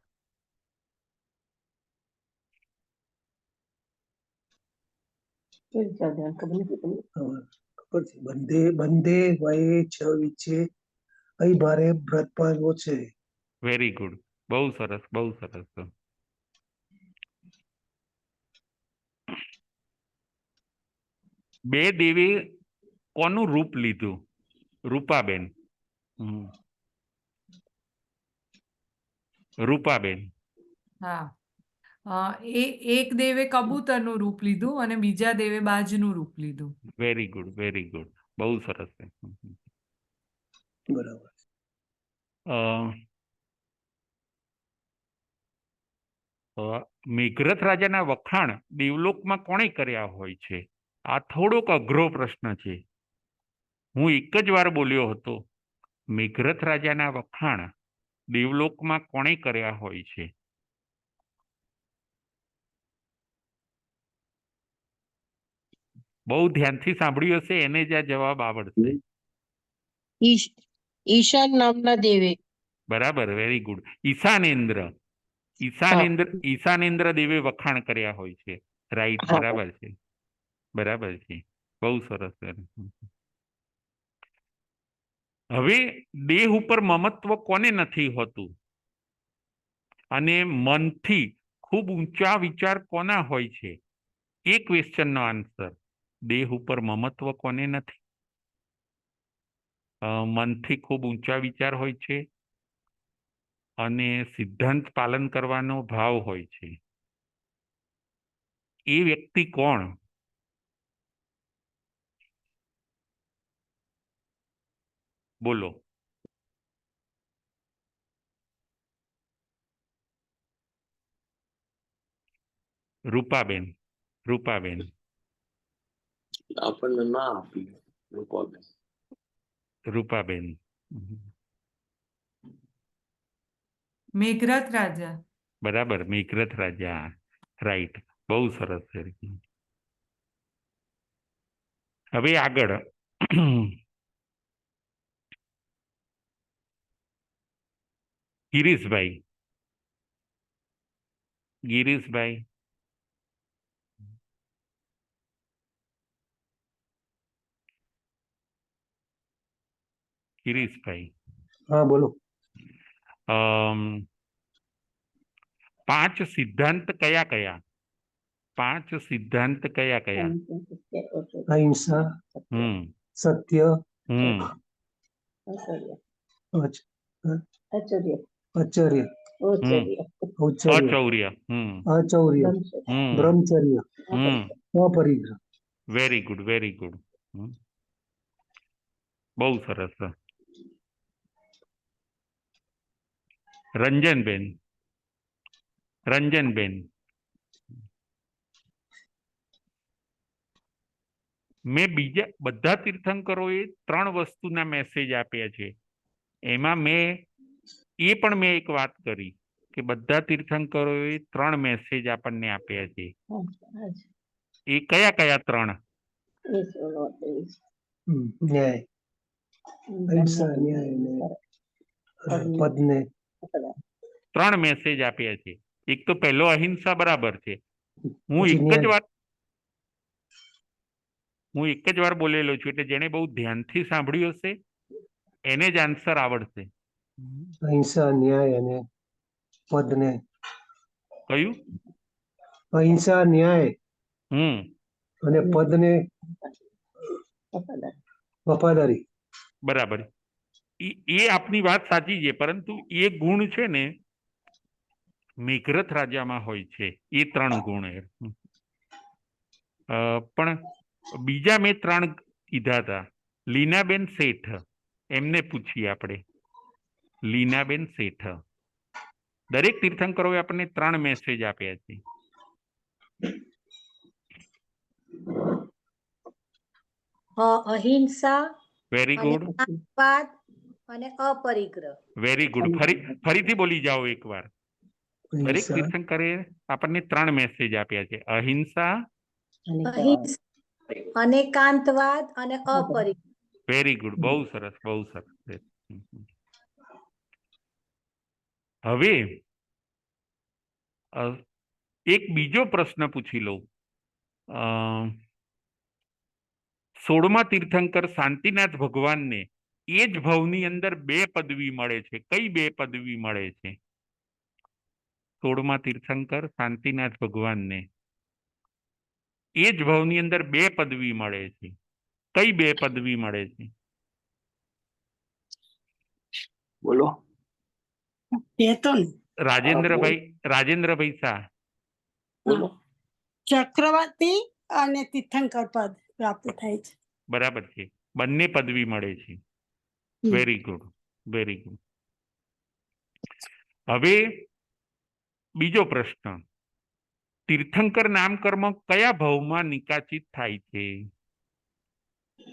બંધે વયે છ વિચે અહીં ભારે ભ્રત પાડવો છે. વેરી ગુડ, બહુ સરસ, બહુ સરસ. બે દેવે કોનું રૂપ લીધું? રૂપાબેન. રૂપાબેન. હા, એક દેવે કબૂતરનું રૂપ લીધું અને બીજા દેવે બાજનું રૂપ લીધું. વેરી ગુડ, વેરી ગુડ, બહુ સરસ. બરાબર. મેઘરથ રાજાના વખાણ દેવલોકમાં કોણે કર્યા હોય છે? આ થોડોક અઘરો પ્રશ્ન છે. હું એક જ વાર બોલ્યો હતો, મેઘરથ રાજાના વખાણ દેવલોકમાં કોણે કર્યા હોય છે? બહુ ધ્યાનથી સાંભળ્યું હશે એને જ આ જવાબ આવડશે. ઈશાન નામના દેવે. બરાબર, વેરી ગુડ. ઈશાનેન્દ્ર. ઈશાનેન્દ્ર દેવે વખાણ કર્યા હોય છે. રાઈટ, હા. બરાબર છે, બરાબર છે. બહુ સરસ. હવે દેહ ઉપર મમત્વ કોને નથી હોતું? અને મનથી ખૂબ ઊંચા વિચાર કોના હોય છે? એ ક્વેશ્ચનનો આન્સર. દેહ ઉપર મમત્વ કોને નથી? મનથી ખૂબ ઊંચા વિચાર હોય છે અને સિદ્ધાંત પાલન કરવાનો ભાવ હોય છે. એ વ્યક્તિ કોણ? બોલો. રૂપાબેન. રૂપાબેન. આપણને ના આપી રૂપાબેન. રૂપાબેન. મેઘરથ રાજા. બરાબર, મેઘરથ રાજા. રાઈટ, બહુ સરસ છે. હવે આગળ ગિરીશભાઈ. ગિરીશભાઈ. ગિરીશભાઈ. હા બોલો. 5 સિદ્ધાંત કયા કયા? 5 સિદ્ધાંત કયા કયા? અહિંસા, હમ સત્ય, હમ આચર્ય, હમ ઔચર્ય, અચૌર્ય. અચૌર્ય, હમ બ્રહ્મચર્ય, હમ અપરિગ્રહ. Very good, very good. બહુ સરસ. રંજનબેન. રંજનબેન. મેં બીજા બધા તીર્થંકરોએ 3 વસ્તુના મેસેજ આપ્યા છે. એમાં મેં એક વાત કરી કે બધા તીર્થંકરોએ 3 મેસેજ આપણને આપ્યા છે. એ કયા કયા 3? ન્યાય, અહિંસા, ન્યાય ને પદને. 3 મેસેજ આપ્યા છે. એક તો પહેલો અહિંસા, બરાબર છે. હું પછી એક જ વાર બોલેલો છું, એટલે જેને બહુ ધ્યાનથી સાંભળ્યું હશે એને જ આન્સર આવડશે. અહિંસા, ન્યાય અને પદને. કયું? અહિંસા, ન્યાય અને પદને વફાદારી. બરાબર. એ આપની વાત સાચી છે, પરંતુ એ ગુણ છે ને મેઘરથ રાજામાં હોય છે. એ 3 ગુણ. પણ બીજા મેં 3 કીધા હતા. લીનાબેન શેઠ, એમને પૂછીએ આપણે. લીનાબેન શેઠ. દરેક તીર્થંકરોએ આપણને 3 મેસેજ આપ્યા છે. અહિંસા, વેરી ગુડ, ત્યાગવાદ અને અપરિગ્રહ. Very good. ફરીથી બોલી જાઓ એકવાર. દરેક અહિંસા, તીર્થંકરે આપણને 3 મેસેજ આપ્યા છે. અહિંસા, અનેકાંતવાદ અને અપરિગ્રહ. Very good. બહુ સરસ, બહુ સરસ. હવે એક બીજો પ્રશ્ન પૂછી લઉં. 16મા તીર્થંકર શાંતિનાથ ભગવાનને એ જ ભવની અંદર 2 પદવી મળે છે. કઈ 2 પદવી મળે છે? 16મા તીર્થંકર શાંતિનાથ ભગવાનને એ જ ભવની અંદર 2 પદવી મળે છે. કઈ 2 પદવી મળે છે? બોલો. રાજેન્દ્રભાઈ શાહ. બોલો. ચક્રવર્તી અને તીર્થંકર પદ પ્રાપ્ત થાય છે. બરાબર છે, બંને પદવી મળે છે. Very good, very good. હવે બીજો પ્રશ્ન. તીર્થંકર નામકર્મ કયા ભાવમાં નિકાચિત થાય છે?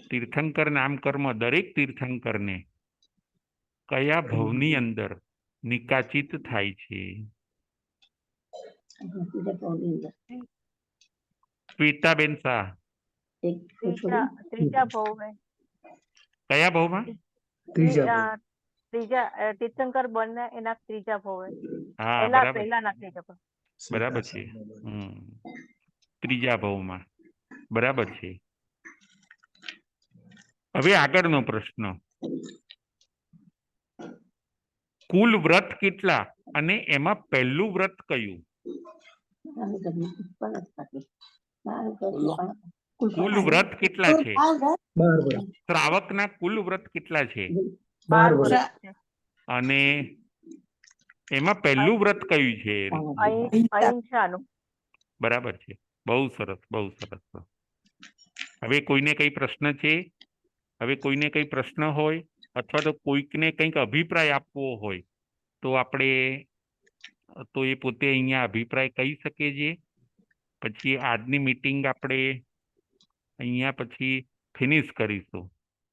તીર્થંકર નામકર્મ દરેક તીર્થંકરને કયા ભાવની અંદર નિકાચિત થાય છે. શ્વેતાબેન શાહ ત્રીજા ભવે કયા ભાવમાં? ત્રીજા ત્રીજા તીર્થંકર બન્યા એના ત્રીજા ભવે હા એના બરાબર પહેલાના ત્રીજા ભવ. બરાબર છે. ત્રીજા ભાવમાં બરાબર છે. હવે આગળનો પ્રશ્ન, કુલ વ્રત કેટલા અને એમાં પહેલું વ્રત કયું? કુલ વ્રત કેટલા છે? 12 વ્રત. શ્રાવકના કુલ વ્રત કેટલા છે? 12 વ્રત. વ્રત છે. અને એમાં પહેલું વ્રત કયું છે? અહિંસાનું. બરાબર છે. બહુ સરસ, બહુ સરસ. હવે કોઈને કઈ પ્રશ્ન છે? હવે કોઈને કઈ પ્રશ્ન હોય અથવા તો કોઈકને કંઈક અભિપ્રાય આપવો હોય તો આપણે તો એ પોતે અહીંયા અભિપ્રાય કહી શકે છે. પછી આજની મીટિંગ આપણે અહીંયા પછી ફિનિશ કરીશું.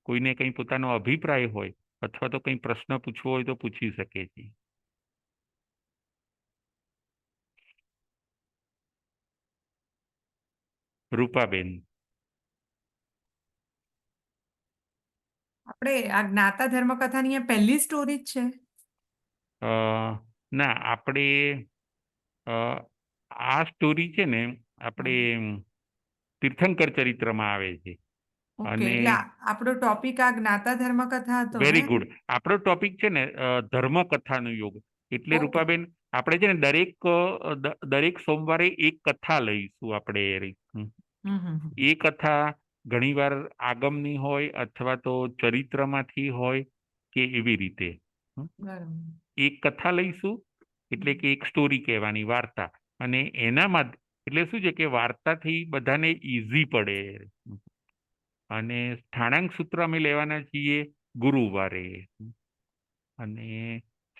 કોઈને કંઈ પોતાનો અભિપ્રાય હોય અથવા તો કંઈ પ્રશ્ન પૂછવો હોય તો પૂછી શકે છે. રૂપાબેન. આપણે આ જ્ઞાતા ધર્મ કથાની આ પહેલી સ્ટોરી જ છે? ના, આપણે આ સ્ટોરી છે ને આપણે તીર્થંકર ચરિત્રમાં આવે છે. ઓકે, અને એટલે આપણો ટોપિક આ જ્ઞાતા ધર્મ કથા હતો વેરી ને? ગુડ. આપણો ટોપિક છે ને ધર્મ કથાનું યોગ. એટલે ઓકે. રૂપાબેન આપણે છે ને દરેક સોમવારે એક કથા લઈશું આપણે. હમ હમ હમ. એ કથા ઘણીવાર આગમની હોય અથવા તો ચરિત્રમાંથી હોય કે એવી રીતે બરાબર. એક કથા લઈશું. એટલે કે એક સ્ટોરી કહેવાની વાર્તા. અને એનામાં એટલે શું છે કે વાર્તાથી બધાને ઈઝી પડે. અને સ્થાણાંક સૂત્ર અમે લેવાના છીએ ગુરુવારે. અને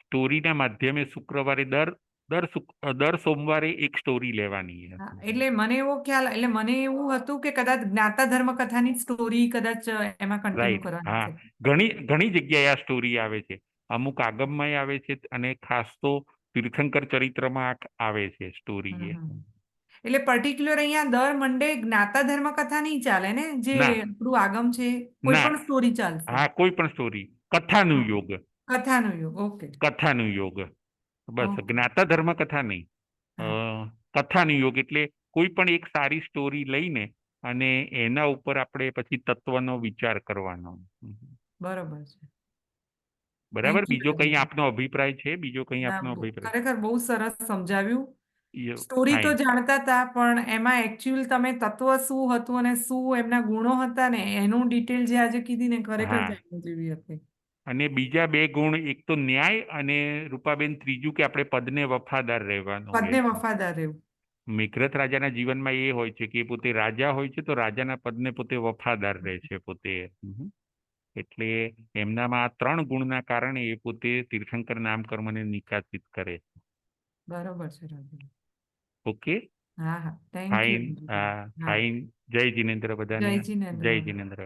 સ્ટોરીના માધ્યમે શુક્રવારે દર સોમવારે એક સ્ટોરી લેવાની. હા, એટલે મને એવો ખ્યાલ, એટલે મને એવું હતું કે કદાચ જ્ઞાતા ધર્મ કથાની સ્ટોરી કદાચ એમાં કન્ટિન્યુ રાઈટ. કરવાની હા, છે. ઘણી જગ્યાએ આ સ્ટોરી આવે છે. અમુક આગમમાં આવે છે અને ખાસ તો તીર્થંકર ચરિત્રમાં આવે છે સ્ટોરી. હમ હમ. એટલે પર્ટિક્યુલર અહીંયા દર મંડે જ્ઞાતા ધર્મ કથા નહીં ચાલે ને? જે ના. આપણું આગમ છે કોઈ ના. પણ સ્ટોરી ચાલશે? હા, કોઈ પણ સ્ટોરી. કથાનું હા. યોગ. કથાનો યોગ. ઓકે. કથાનું યોગ. બસ, ઓકે. જ્ઞાતા ધર્મ કથા નહીં. હા. કથાનું યોગ એટલે કોઈ પણ એક સારી સ્ટોરી લઈને અને એના ઉપર આપણે પછી તત્વનો વિચાર કરવાનો. બરોબર છે. બરાબર. Thank you, બીજો કઈ રાજેશ. આપનો અભિપ્રાય છે? બીજો કઈ ના, આપનો અભિપ્રાય? ખરેખર બહુ સરસ સમજાવ્યું. સ્ટોરી તો ફાઇન. જાણતા હતા, પણ એમાં એકચ્યુઅલ તમે તત્વ શું હતું અને શું એમના ગુણો હતા ને એનું ડિટેલ જે આજે કીધી ને ખરેખર હા. જાણવું જેવી હતી. અને બીજા બે ગુણ, એક તો ન્યાય અને રૂપાબેન ત્રીજું કે આપણે પદને વફાદાર રહેવાનું. પદને વફાદાર રહેવું. મેઘરથ રાજાના જીવનમાં એ હોય છે કે એ પોતે રાજા હોય છે તો રાજાના પદને પોતે વફાદાર રહે છે પોતે. એટલે એમનામાં આ 3 ગુણના કારણે એ પોતે તીર્થંકર નામ કર્મને નિકાસિત કરે છે. બરોબર છે રાજેશ. ઓકે, હા હા, થેન્ક યુ. ફાઇન. હા, ફાઇન. જય જિનેન્દ્ર બધાને. જય જીનેન્દ્ર. જય જિનેન્દ્ર.